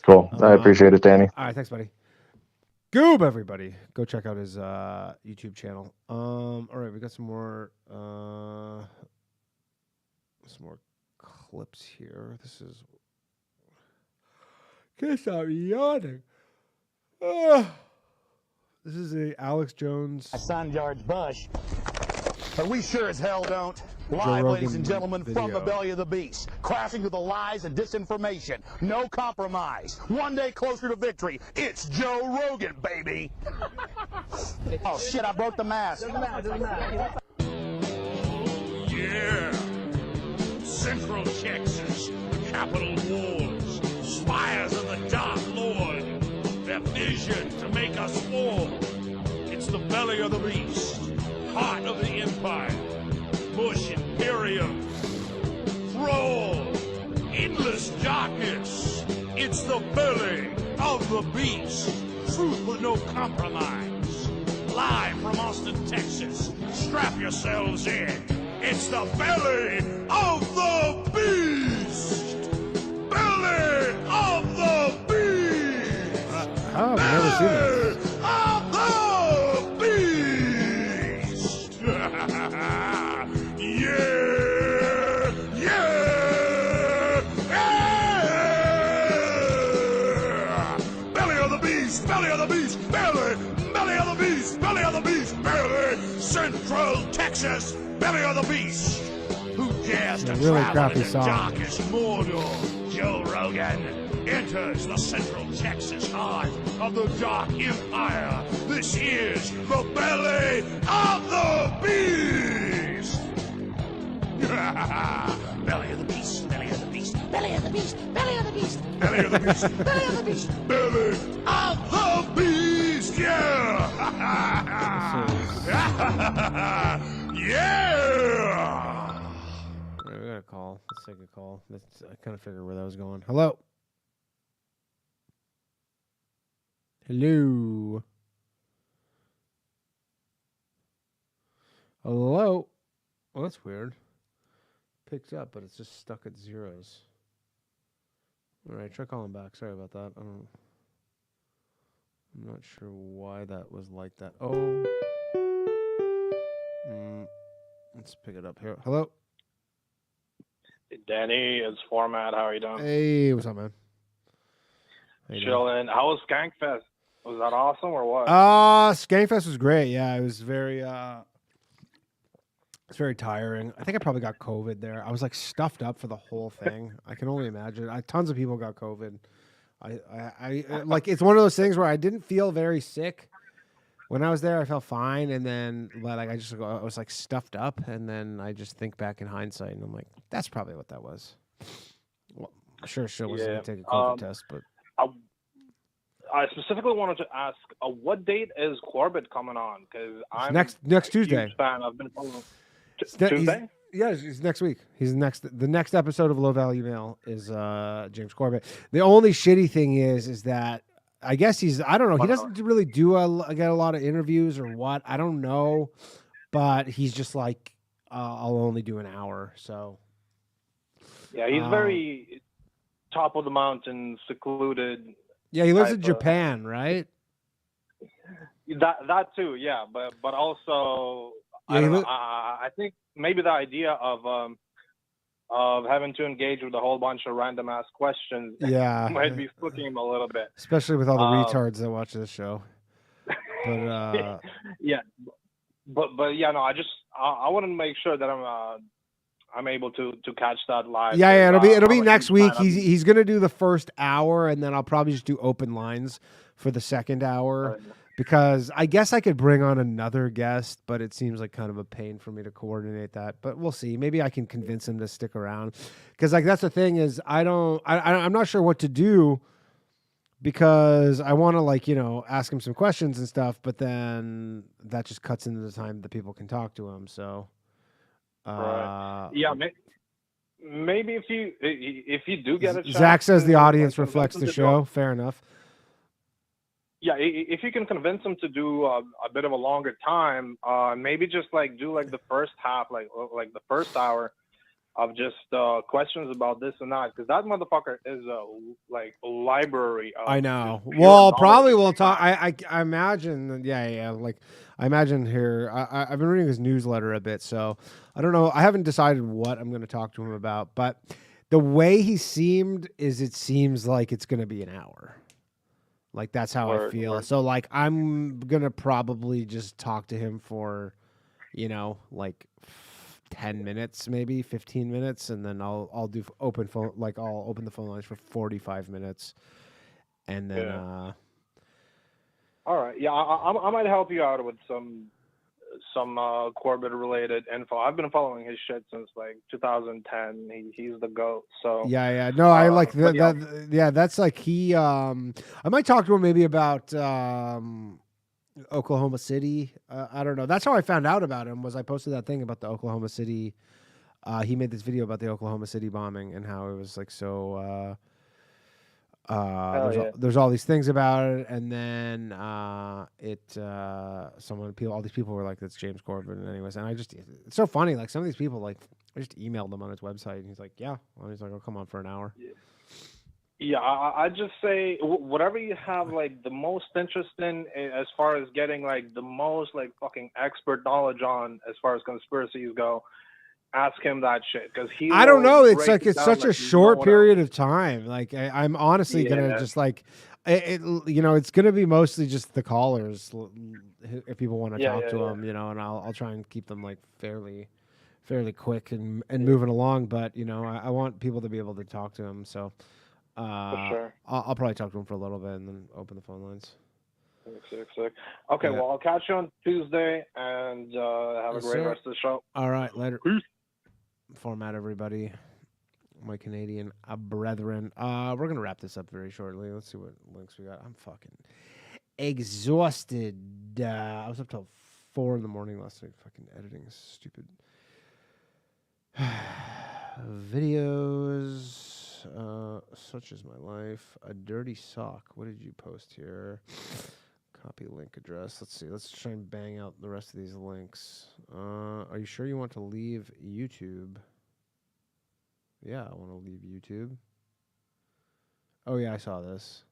Cool. I appreciate it, Danny. All right, thanks, buddy. Goob, everybody. Go check out his YouTube channel. All right, we got some more clips here. This is can't stop yawning. This is a Alex Jones. My son George Bush. But we sure as hell don't. Live, ladies and gentlemen, from the belly of the beast. Crashing through the lies and disinformation. No compromise. One day closer to victory. It's Joe Rogan, baby. Oh, shit, I broke the mask. Yeah. Central Texas. Capital wars. Spires of the Dark Lord. Their vision to make us fall. It's the belly of the beast. Heart of the empire, Bush Imperium, thrall, endless darkness. It's the belly of the beast. Truth with no compromise. Live from Austin, Texas. Strap yourselves in. It's the belly of the beast. Belly of the beast. I've never seen that. Central Texas, belly of the beast. Who dares to really travel crappy in the song. darkest Mordor? Joe Rogan enters the Central Texas heart of the Dark Empire. This is the belly of the beast. Belly of the beast, belly of the beast, belly of the beast, belly of the beast, belly of the beast, belly of the beast, belly of the beast. Yeah. Yeah. All right, we got a call. Let's take a call. I kind of figured where that was going. Hello. Hello. Hello. Well, that's weird. Picked up, but it's just stuck at zeros. All right, try calling back. Sorry about that. I'm not sure why that was like that. Oh. Let's pick it up here. Hello? Danny, it's Format. How are you doing? Hey, what's up, man? Chilling. How was Skankfest? Was that awesome or what? Skankfest was great. Yeah, it was very it's very tiring. I think I probably got COVID there. I was like stuffed up for the whole thing. I can only imagine. Tons of people got COVID. I like it's one of those things where I didn't feel very sick. When I was there, I felt fine, and then like I was like stuffed up, and then I just think back in hindsight, and I'm like, that's probably what that was. Well, sure wasn't gonna take a COVID test, but I specifically wanted to ask, what date is Corbett coming on? Because I'm next Tuesday. Huge fan. I've been following. Tuesday? He's next week. The next episode of Low Value Mail is James Corbett. The only shitty thing is that I guess I don't know. He doesn't really get a lot of interviews or what. I don't know, but he's just like, I'll only do an hour. So yeah, he's very top of the mountain, secluded. Yeah, he lives in Japan, right? That too, yeah. But also, I think maybe the idea of having to engage with a whole bunch of random ass questions might be spooking him a little bit. Especially with all the retards that watch this show. But yeah. But yeah, no, I want to make sure that I'm able to catch that live. Yeah, it'll be next week. He's gonna do the first hour, and then I'll probably just do open lines for the second hour. Right. Because I guess I could bring on another guest, but it seems like kind of a pain for me to coordinate that. But we'll see. Maybe I can convince him to stick around. Because like that's the thing is I'm not sure what to do because I want to ask him some questions and stuff, but then that just cuts into the time that people can talk to him. So right. Yeah, maybe if you do get a chance. Zach says the audience reflects the show. Fair enough. Yeah, if you can convince them to do a bit of a longer time, maybe just do the first half, like the first hour of just questions about this and that, because that motherfucker is a library. I know. Well, probably we'll talk. I imagine. Yeah. Like I imagine here. I've been reading his newsletter a bit, so I don't know. I haven't decided what I'm going to talk to him about, but the way he seemed it seems like it's going to be an hour. Like that's how I feel. So like I'm gonna probably just talk to him for, 10 minutes, maybe 15 minutes, and then I'll do open phone. Like I'll open the phone lines for 45 minutes, and then. Yeah. All right. Yeah, I might help you out with some Corbett related info. I've been following his shit since 2010. He's the GOAT. So yeah. No, I like that. Yeah, that's like he. I might talk to him maybe about Oklahoma City. I don't know. That's how I found out about him. Was I posted that thing about the Oklahoma City? He made this video about the Oklahoma City bombing and how it was so. There's all these things about it, and then all these people were like, "That's James Corbett." Anyways, and it's so funny. Like some of these people, I just emailed him on his website, and he's like, "Yeah." Well, he's like, "Oh, come on for an hour." Yeah, I just say whatever you have the most interest in as far as getting the most fucking expert knowledge on as far as conspiracies go. Ask him that shit because I don't know. It's such a short period of time. I'm honestly gonna just it's gonna be mostly just the callers if people want to talk to them, and I'll try and keep them fairly quick and moving along. But I want people to be able to talk to him. So for sure. I'll probably talk to him for a little bit and then open the phone lines. Sick. Okay, well I'll catch you on Tuesday and have a great rest of the show. All right, later. Peace. Format, everybody, my Canadian brethren. We're gonna wrap this up very shortly. Let's see what links we got. I'm fucking exhausted. I was up till 4 a.m. last night, fucking editing stupid videos. Such is my life. A dirty sock. What did you post here? Copy link address. Let's see. Let's try and bang out the rest of these links. Are you sure you want to leave YouTube? Yeah, I want to leave YouTube. Oh, yeah, I saw this.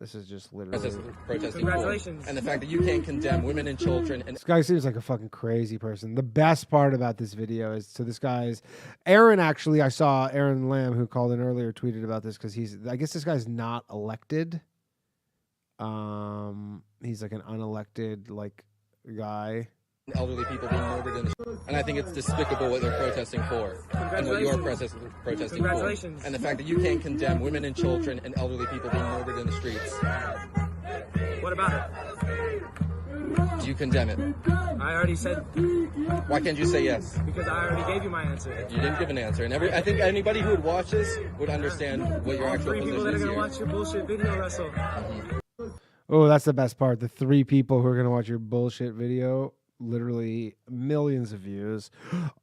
This is just literally protesting. Congratulations. And the fact that you can't condemn women and children. And this guy seems like a fucking crazy person. The best part about this video is, so this guy's Aaron. Actually, I saw Aaron Lamb, who called in earlier, tweeted about this because I guess this guy's not elected. He's like an unelected guy. Elderly people being murdered and I think it's despicable what they're protesting for and what you're protesting for. And the fact that you can't condemn women and children and elderly people being murdered in the streets. What about it? Do you condemn it? I already said. Why can't you say yes? Because I already gave you my answer. You didn't give an answer, and I think anybody who would watch this would understand what your actual position is. 3 people that are going to watch your bullshit video, Russell. Oh, that's the best part. The 3 people who are going to watch your bullshit video. Literally millions of views.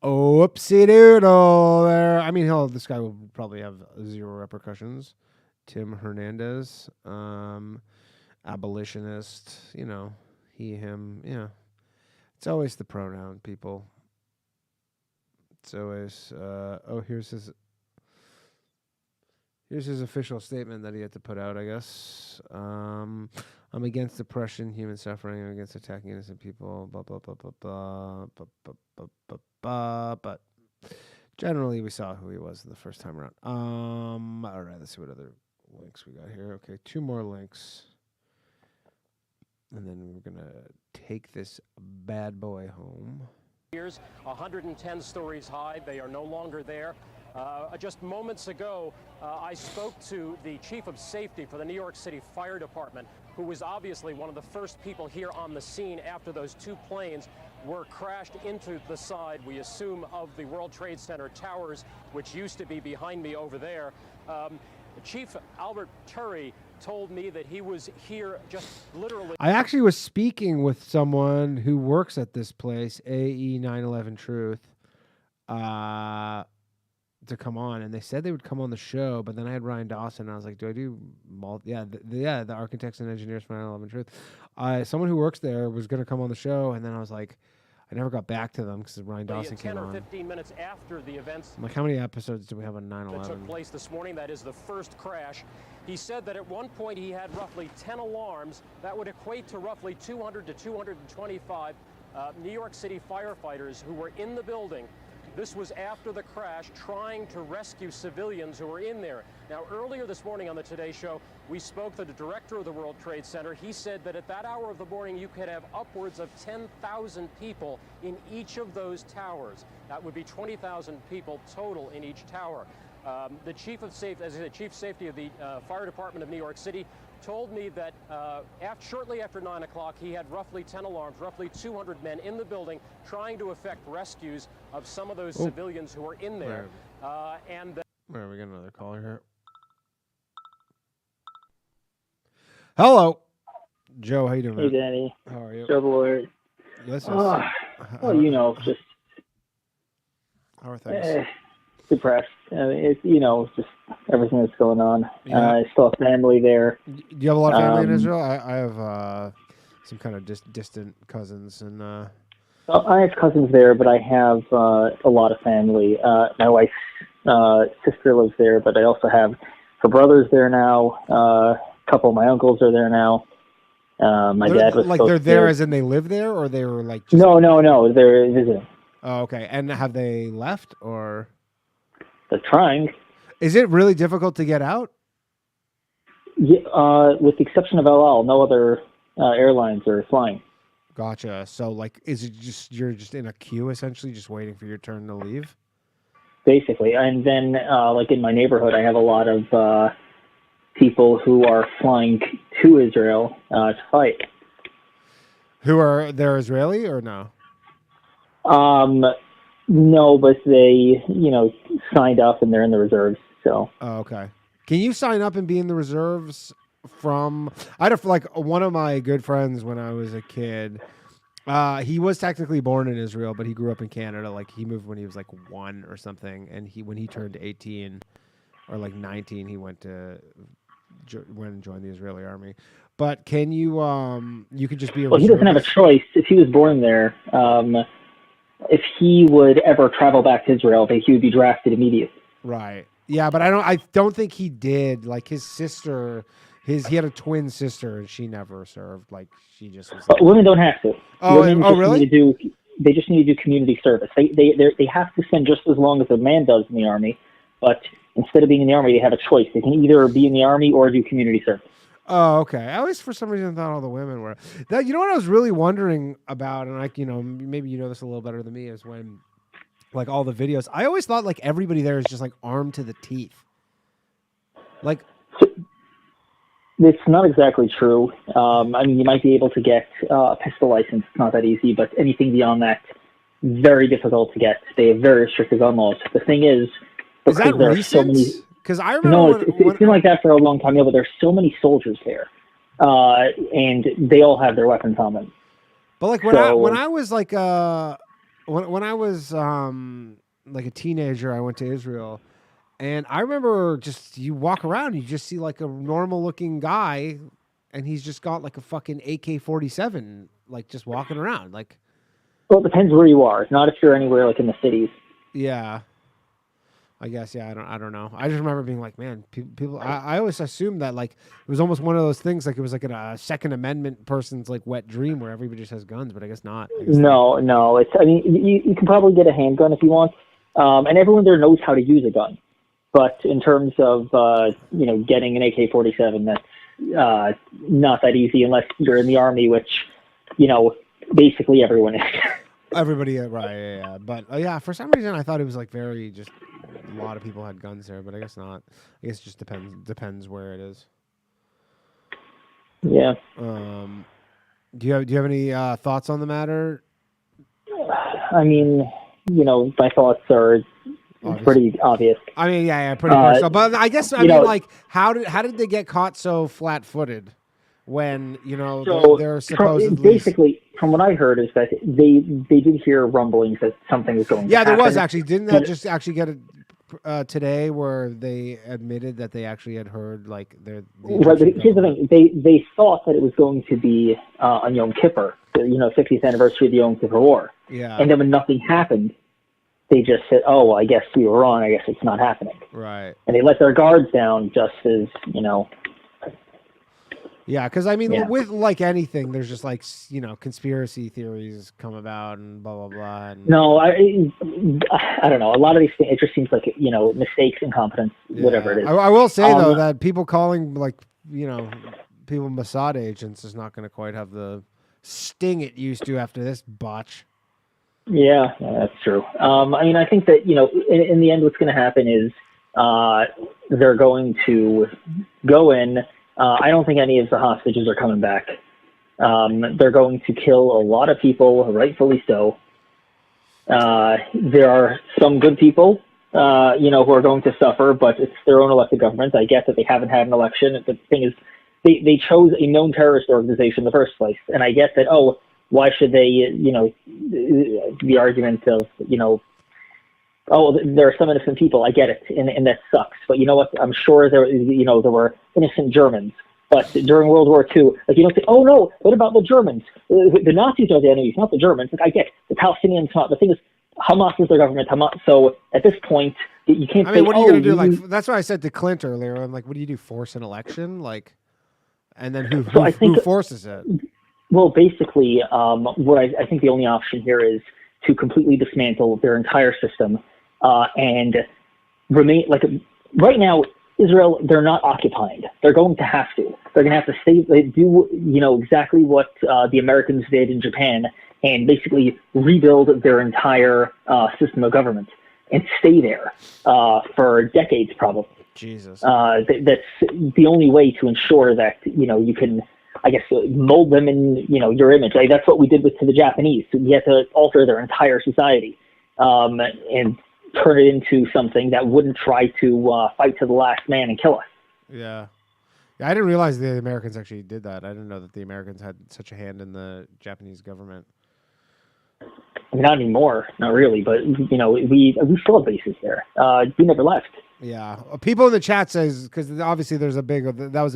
Oopsie doodle there. I mean, this guy will probably have 0 repercussions. Tim Hernandez, abolitionist, he, him, It's always the pronoun, people. It's always, here's his official statement that he had to put out, I guess. I'm against oppression, human suffering. I'm against attacking innocent people. Blah, blah, blah, blah, blah, blah, blah, blah, blah, blah. But generally, we saw who he was the first time around. All right, let's see what other links we got here. Okay, 2 more links. And then we're going to take this bad boy home. 110 stories high. They are no longer there. Just moments ago, I spoke to the chief of safety for the New York City Fire Department, who was obviously one of the first people here on the scene after those 2 planes were crashed into the side, we assume, of the World Trade Center towers, which used to be behind me over there. Chief Albert Turry told me that he was here just literally. I actually was speaking with someone who works at this place, AE 911 Truth, to come on, and they said they would come on the show, but then I had Ryan Dawson, and I was like, do I do the architects and engineers for 911 Truth. Someone who works there was going to come on the show, and then I was like, I never got back to them because Ryan Dawson came on. 10 or 15 minutes after the events. I'm like, how many episodes do we have on 9/11? That took place this morning. That is the first crash. He said that at one point he had roughly 10 alarms. That would equate to roughly 200 to 225 New York City firefighters who were in the building. This was after the crash, trying to rescue civilians who were in there. Now, earlier this morning on the Today Show, we spoke to the director of the World Trade Center. He said that at that hour of the morning, you could have upwards of 10,000 people in each of those towers. That would be 20,000 people total in each tower. The chief of safety, as I said, chief safety of the Fire Department of New York City, told me that shortly after 9 o'clock, he had roughly 10 alarms, roughly 200 men in the building trying to effect rescues of some of those civilians who were in there. Where we got another caller here. Hello, Joe. How you doing? Hey, Danny. How are you? Joe the lawyer. Yes. Well, just how are things? Depressed. I mean, it's just everything that's going on. Yeah. I still have family there. Do you have a lot of family in Israel? I have some kind of distant cousins and. I have cousins there, but I have a lot of family. My wife's sister lives there, but I also have her brothers there now. A couple of my uncles are there now. My dad was they're there as in they live there, or they were like. Just... No. They're visiting. Oh, okay. And have they left or? They're trying. Is it really difficult to get out? Yeah, with the exception of El Al, no other airlines are flying. Gotcha. So, is it just you're just in a queue essentially, just waiting for your turn to leave? Basically, and then in my neighborhood, I have a lot of people who are flying to Israel to fight. Who are they're Israeli or no? No, but they, signed up and they're in the reserves. So. Oh, okay. Can you sign up and be in the reserves from? I had one of my good friends when I was a kid. He was technically born in Israel, but he grew up in Canada. He moved when he was 1 or something, and when he turned 18 or 19, he went and joined the Israeli army. But can you? You could just be. Well, he doesn't have a choice. If he was born there. If he would ever travel back to Israel, he would be drafted immediately. Right. Yeah, but I don't think he did. His sister he had a twin sister and she never served. Like she just was. Women don't have to. Women just really? They just need to do community service. They have to spend just as long as a man does in the army, but instead of being in the army, they have a choice. They can either be in the army or do community service. Oh, okay. I always, for some reason, thought all the women were. That, you know what I was really wondering about, and maybe you know this a little better than me, is when, like, all the videos. I always thought like everybody there is just like armed to the teeth. Like, it's not exactly true. I mean, you might be able to get a pistol license. It's not that easy, but anything beyond that, very difficult to get. They have very strict gun laws. The thing is that there recent? are so many. Because I remember No, it's been like that for a long time. Yeah, but there's so many soldiers there, and they all have their weapons on them. But like when I was like when I was like a teenager, I went to Israel, and I remember just you walk around, you just see like a normal looking guy, and he's just got like a fucking AK-47, like just walking around. Like, well, it depends where you are. Not if you're anywhere like in the cities. Yeah. I guess, yeah, I don't know. I just remember being like, man, people. I always assumed that like it was almost one of those things, like it was like a Second Amendment person's like wet dream where everybody just has guns, but I guess not. No. It's. I mean, you can probably get a handgun if you want, and everyone there knows how to use a gun. But in terms of getting an AK-47, that's not that easy unless you're in the army, which basically everyone is. Everybody, right? Yeah. But yeah, for some reason I thought it was like very just. A lot of people had guns there, but I guess not. I guess it just depends where it is. Yeah. Do you have any thoughts on the matter? I mean, my thoughts are pretty obvious. I mean, yeah, pretty personal. But I guess like how did they get caught so flat-footed when they're supposedly basically. From what I heard is that they did hear rumblings that something was going. Yeah, to there happen. was actually. Didn't that just actually get it today, where they admitted that they actually had heard like their. Right, but here's the thing: they thought that it was going to be on Yom Kippur, 50th anniversary of the Yom Kippur War. Yeah. And then when nothing happened, they just said, "Oh, well, I guess we were wrong. I guess it's not happening." Right. And they let their guards down, just as Yeah, because I mean, with like anything, there's just like conspiracy theories come about and blah blah blah. And... No, I don't know. A lot of these things, it just seems like mistakes, incompetence, whatever it is. I will say though that people calling like people Mossad agents is not going to quite have the sting it used to after this botch. Yeah, that's true. I mean, I think that in the end, what's going to happen is they're going to go in. I don't think any of the hostages are coming back. They're going to kill a lot of people, rightfully so. There are some good people, who are going to suffer, but it's their own elected government. I get that they haven't had an election. The thing is, they chose a known terrorist organization in the first place. And I get that, why should they, the argument of, there are some innocent people. I get it, and that sucks. But you know what? I'm sure there were innocent Germans. But during World War II, like you don't say, "Oh no, what about the Germans? The Nazis are the enemies, not the Germans." Like, I get the Palestinians. Not the thing is, Hamas is their government. Hamas. So at this point, you can't. I mean, what are you going to do? Like that's what I said to Clint earlier. I'm like, what do you do? Force an election? Like, and then who forces it? Well, basically, what I think the only option here is to completely dismantle their entire system. And remain like right now, Israel, they're not occupying. They're going to have to. They're going to have to stay. They do, exactly what the Americans did in Japan, and basically rebuild their entire system of government and stay there for decades, probably. Jesus. That's the only way to ensure that you can, I guess, mold them in your image. Like, that's what we did to the Japanese. We had to alter their entire society and turn it into something that wouldn't try to fight to the last man and kill us. Yeah. I didn't realize the Americans actually did that. I didn't know that the Americans had such a hand in the Japanese government. Not anymore, not really, but we still have bases there. We never left. Yeah, people in the chat says, because obviously that was a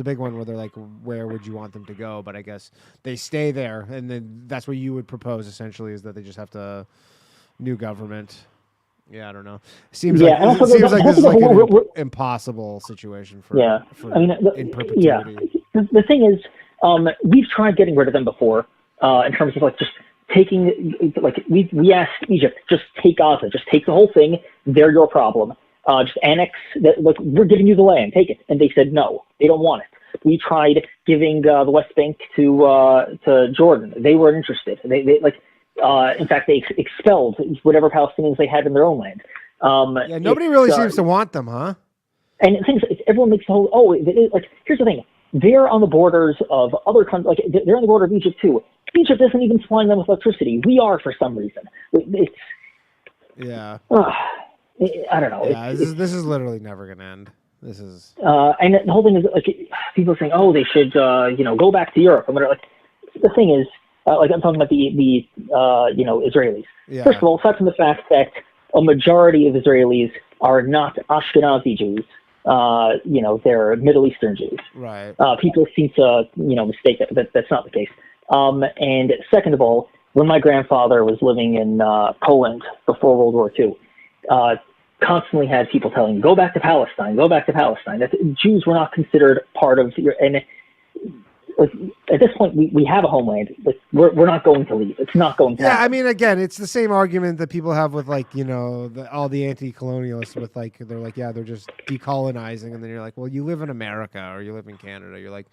big one where they're like, where would you want them to go? But I guess they stay there, and then that's what you would propose essentially, is that they just have to new government. Yeah, I don't know. Seems like this is like an impossible situation for in perpetuity. Yeah, the thing is, we've tried getting rid of them before, in terms of like just taking, like we asked Egypt, just take Gaza, just take the whole thing. They're your problem. Just annex that. Like, we're giving you the land, take it. And they said no, they don't want it. We tried giving the West Bank to Jordan. They weren't interested. They in fact, they expelled whatever Palestinians they had in their own land. Yeah, nobody really seems to want them, huh? And things, everyone makes the whole, like, here's the thing. They're on the borders of other countries, like, they're on the border of Egypt, too. Egypt isn't even supplying them with electricity. We are, for some reason. It's... Yeah. I don't know. Yeah, this is literally never going to end. This is... and the whole thing is, like, people are saying, oh, they should, go back to Europe. And whatever. Like, the thing is, like, I'm talking about the Israelis. Yeah. First of all, aside from the fact that a majority of Israelis are not Ashkenazi Jews, they're Middle Eastern Jews. Right. People seem to, mistake that that's not the case. And second of all, when my grandfather was living in Poland before World War II, constantly had people telling, go back to Palestine, go back to Palestine. That Jews were not considered part of your... And at this point, we have a homeland. But we're not going to leave. It's not going to happen. I mean, again, it's the same argument that people have with, like, all the anti-colonialists with, like, they're like, yeah, they're just decolonizing. And then you're like, well, you live in America or you live in Canada. You're like,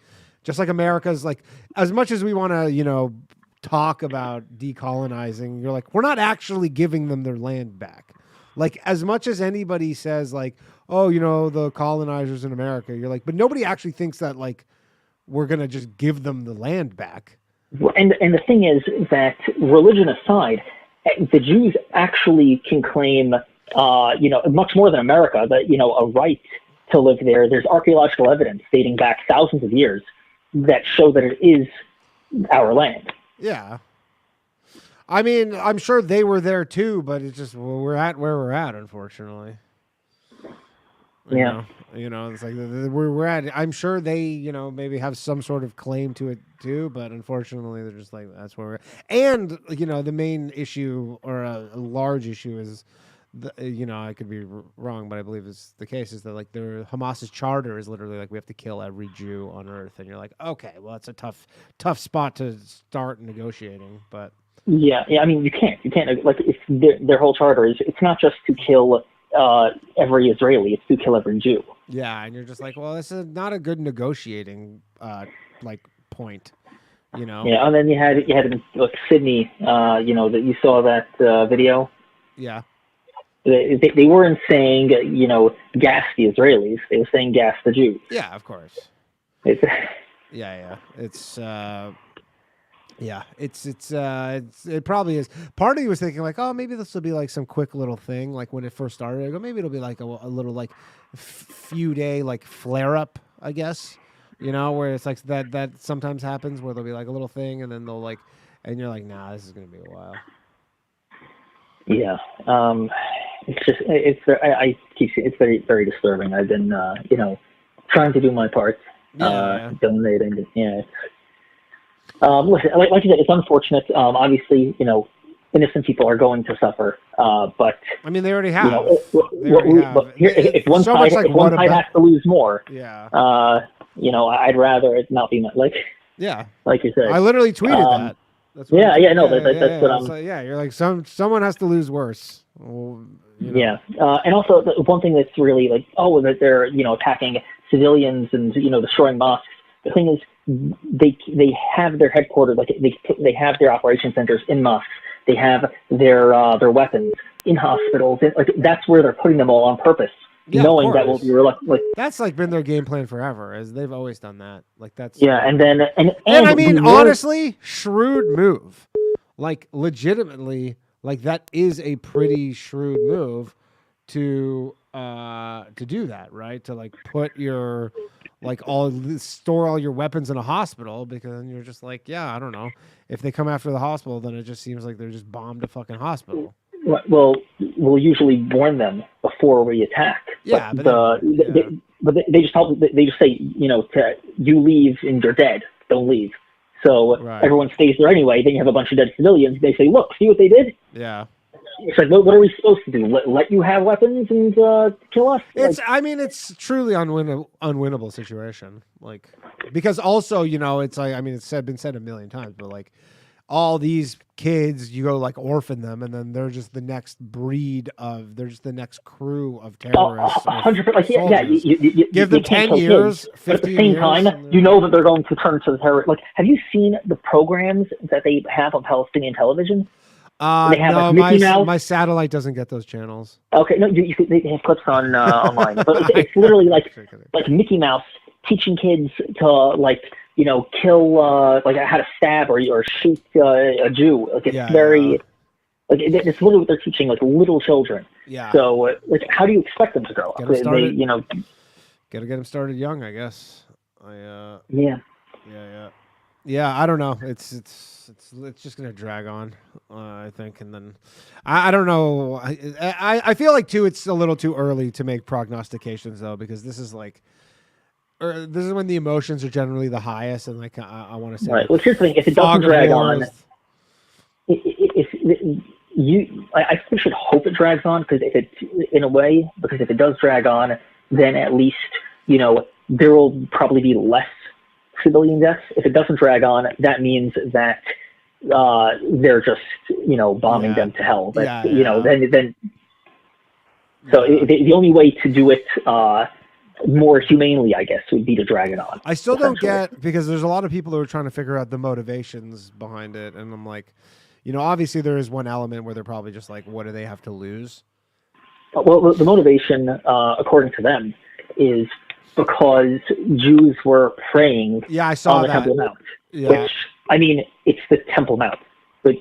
just like America's, like, as much as we want to, talk about decolonizing, you're like, we're not actually giving them their land back. Like, as much as anybody says, like, oh, the colonizers in America, you're like, but nobody actually thinks that, like, we're going to just give them the land back. And the thing is that, religion aside, the Jews actually can claim, much more than America, that, a right to live there. There's archaeological evidence dating back thousands of years that show that it is our land. Yeah. I mean, I'm sure they were there too, but it's just, we're at where we're at, unfortunately. Yeah. It's like we're at. I'm sure they, maybe have some sort of claim to it too, but unfortunately, they're just like, that's where we're at. And the main issue, or a large issue, is, I could be wrong, but I believe it's the case, is that, like, Hamas's charter is literally like, we have to kill every Jew on earth, and you're like, okay, well, it's a tough spot to start negotiating, but. Yeah. I mean, you can't like, if their whole charter is, it's not just to kill every Israeli, it's to kill every Jew. Yeah, and you're just like, well, this is not a good negotiating point, Yeah, and then you had like Sydney, that you saw that video. Yeah. They weren't saying gas the Israelis; they were saying gas the Jews. Yeah, of course. It's it probably is. Part of me was thinking, like, oh, maybe this will be like some quick little thing, like when it first started. I go, maybe it'll be like a little, like, few day, like, flare up, I guess. Where it's like that sometimes happens, where there'll be like a little thing, and then they'll, like, and you're like, nah, this is gonna be a while. Yeah. It's just I keep saying it's very, very disturbing. I've been trying to do my part, donating. Yeah. Listen, like you said, it's unfortunate. Obviously, innocent people are going to suffer. But I mean, they already have. But here, if one side has to lose more, I'd rather it not be like. Yeah. Like you said, I literally tweeted that. That's what that's what I'm. So, you're like, someone has to lose worse. Well, Yeah, and also the one thing that's really like, that they're attacking civilians and destroying mosques. The thing is, they have their headquarters, like they have their operation centers in mosques. They have their weapons in hospitals. Like, that's where they're putting them all on purpose, knowing that will be reluctant. Like, that's like been their game plan forever, as they've always done that. Like, that's and I mean, honestly, shrewd move. Like, legitimately, like, that is a pretty shrewd move to do that, right? To, like, put your, like, store all your weapons in a hospital, because then you're just like, I don't know. If they come after the hospital, then it just seems like they're just bombed a fucking hospital. Well, we'll usually warn them before we attack. Yeah, but they just help. They just say, you leave and you're dead. Don't leave. So everyone stays there anyway. Then you have a bunch of dead civilians. They say, look, see what they did? Yeah. It's like, what are we supposed to do? Let you have weapons and kill us? It's truly unwinnable situation. Like, because also, it's like, it's been said a million times, but like, all these kids, you go like orphan them, and then they're just the next they're just the next crew of terrorists. 100%. Like, yeah, you give them 10 years, kids, but at the 15 same years, time, you know that they're going to turn to the terror. Like, have you seen the programs that they have on Palestinian television? They have no, like Mickey Mouse. my satellite doesn't get those channels. Okay, no, they have clips on online, but it's literally like Mickey Mouse teaching kids to kill like how to stab or shoot a Jew. Like it's very like it's literally what they're teaching like little children. Yeah. So like, how do you expect them to grow up? Get them started, They gotta get them started young, I guess. Yeah, I don't know. It's just gonna drag on, I think, and then I don't know. I feel like too it's a little too early to make prognostications though, because this is like, this is when the emotions are generally the highest, and like I want to say, right. Well, here's the thing: if it doesn't drag on, I think we should hope it drags on, because if it does drag on, then at least there will probably be less civilian deaths. If it doesn't drag on, that means that they're just bombing them to hell. But then so the only way to do it more humanely, I guess, would be to drag it on. I still don't get, because there's a lot of people who are trying to figure out the motivations behind it, and I'm like, obviously there is one element where they're probably just like, what do they have to lose? Well, the motivation, according to them, is because Jews were praying I saw on the that. Temple Mount, Yeah. which, it's the Temple Mount. But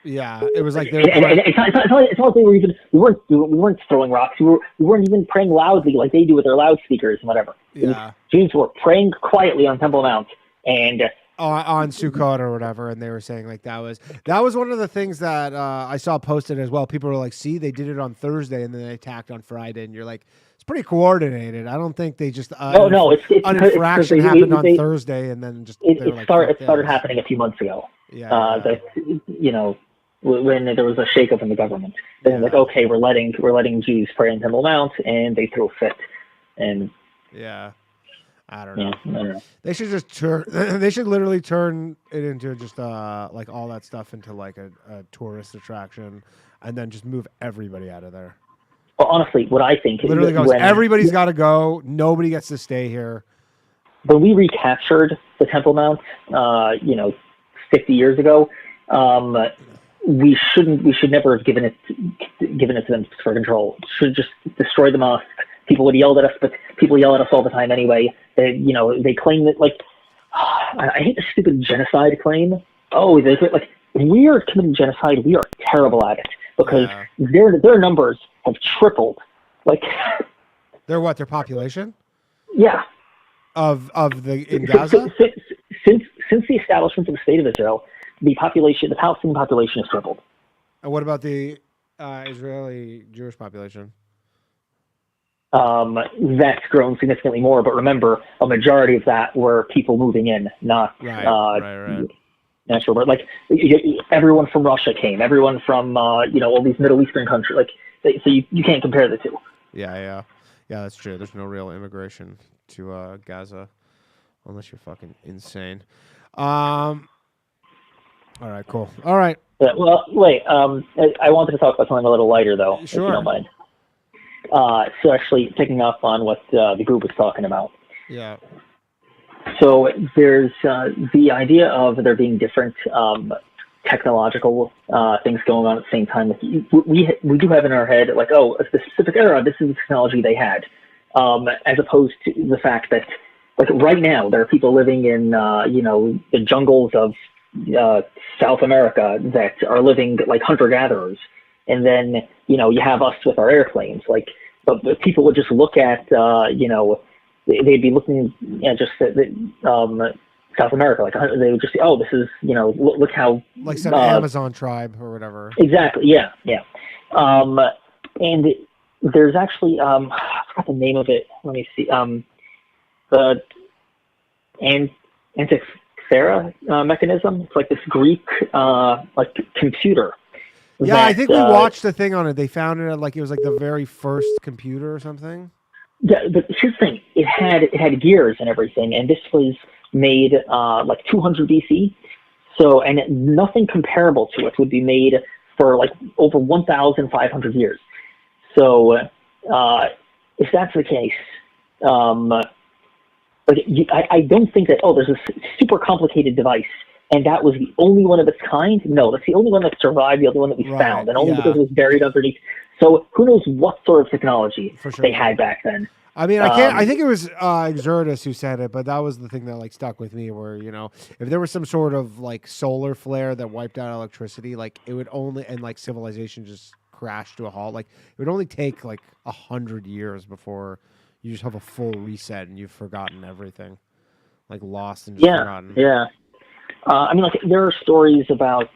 yeah, it was like it's not like we weren't throwing rocks. We weren't even praying loudly like they do with their loudspeakers and whatever. Yeah. Jews were praying quietly on Temple Mount, and on Sukkot or whatever, and they were saying like that was one of the things that I saw posted as well. People were like, see, they did it on Thursday and then they attacked on Friday, and you're like, it's pretty coordinated. I don't think they just an infraction happened on Thursday and then just it started happening a few months ago. When there was a shakeup in the government, then like, okay, we're letting Jews pray on Temple Mount, and they threw a fit, and I don't know. They should just they should literally turn it into just like all that stuff into like a tourist attraction, and then just move everybody out of there. Well, honestly, what I think literally goes, everybody's got to go. Nobody gets to stay here. When we recaptured the Temple Mount, 50 years ago, we should never have given it to them for control. Should just destroy the mosque. People would yell at us, but people yell at us all the time anyway. They claim that, like, I hate the stupid genocide claim. Oh, like, when we are committing genocide, we are terrible at it, because their numbers have tripled. Like, their what? Their population? Yeah. In Gaza? Since the establishment of the State of Israel, the Palestinian population has tripled. And what about the Israeli Jewish population? That's grown significantly more, but remember, a majority of that were people moving in, not right. natural birth. Like, everyone from Russia came, everyone from all these Middle Eastern countries. Like, so you can't compare the two. Yeah, that's true. There's no real immigration to Gaza, unless you're fucking insane. All right, cool. All right. Yeah, well, wait. I wanted to talk about something a little lighter, though, if you don't mind. So actually, picking up on what the group was talking about. Yeah. So there's the idea of there being different technological things going on at the same time. We do have in our head, like, oh, it's the specific era, this is the technology they had, as opposed to the fact that, like, right now there are people living in the jungles of South America that are living like hunter-gatherers, and then you have us with our airplanes. Like, but people would just look at they'd be looking at just South America, like they would just say, oh, this is look how, like some Amazon tribe or whatever. Exactly. Yeah. And there's actually I forgot the name of it. Let me see. The Antikythera mechanism. It's like this Greek like computer Yeah, I think we watched the thing on it. They found it like it was like the very first computer or something. Yeah, but here's the thing: it had gears and everything, and this was made like 200 BC. So, and nothing comparable to it would be made for like over 1,500 years. So, if that's the case, I don't think that, there's a super complicated device and that was the only one of its kind. No, that's the only one that survived, the only one that we found, and only because it was buried underneath. So who knows what sort of technology they had back then. I mean, I think it was Exertus who said it, but that was the thing that like stuck with me. Where if there was some sort of like solar flare that wiped out electricity, like it would only and like civilization just crashed to a halt. Like it would only take like 100 years before you just have a full reset and you've forgotten everything, like lost and just forgotten. Yeah. I mean, like there are stories about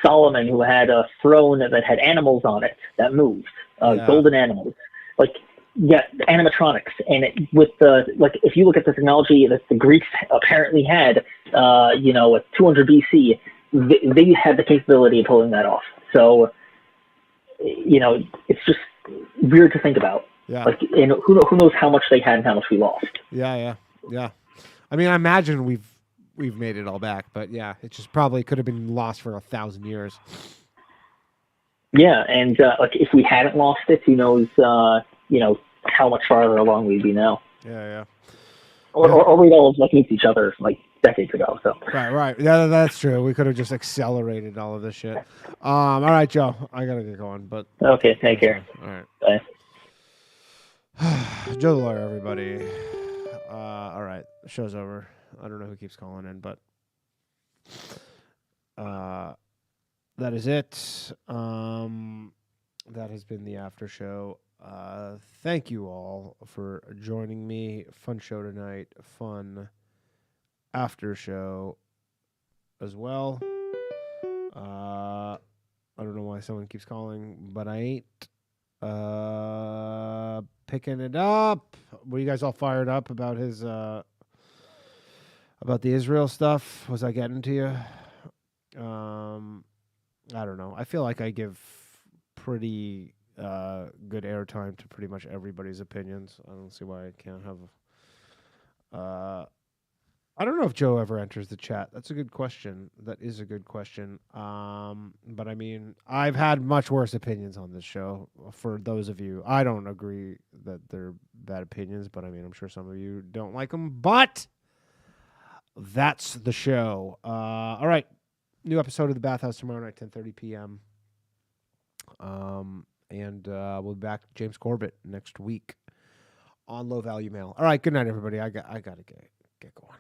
Solomon who had a throne that had animals on it that moved, golden animals, like. Yeah, animatronics, and with the if you look at the technology that the Greeks apparently had, at 200 BC, they had the capability of pulling that off. So, it's just weird to think about. Yeah. Like, and who knows how much they had and how much we lost. Yeah. I mean, I imagine we've made it all back, but yeah, it just probably could have been lost for 1,000 years. Yeah, and if we hadn't lost it, who knows? How much farther along we'd be now. Yeah. Or we'd all have meet each other like decades ago. So right. Yeah, that's true. We could have just accelerated all of this shit. All right, Joe. I gotta get going, but okay, take care. All right. Bye. Joe the lawyer, everybody. All right, the show's over. I don't know who keeps calling in, but that is it. That has been the after show. Thank you all for joining me. Fun show tonight. Fun after show as well. I don't know why someone keeps calling, but I ain't picking it up. Were you guys all fired up about his about the Israel stuff? Was I getting to you? I don't know. I feel like I give pretty good airtime to pretty much everybody's opinions. I don't see why I can't have. I don't know if Joe ever enters the chat. That's a good question. That is a good question. But I mean, I've had much worse opinions on this show. For those of you, I don't agree that they're bad opinions, but I mean, I'm sure some of you don't like them. But that's the show. All right, new episode of the Bathhouse tomorrow night, 10:30 p.m. And we'll be back to James Corbett next week on Low Value Mail. All right, good night, everybody. I gotta get going.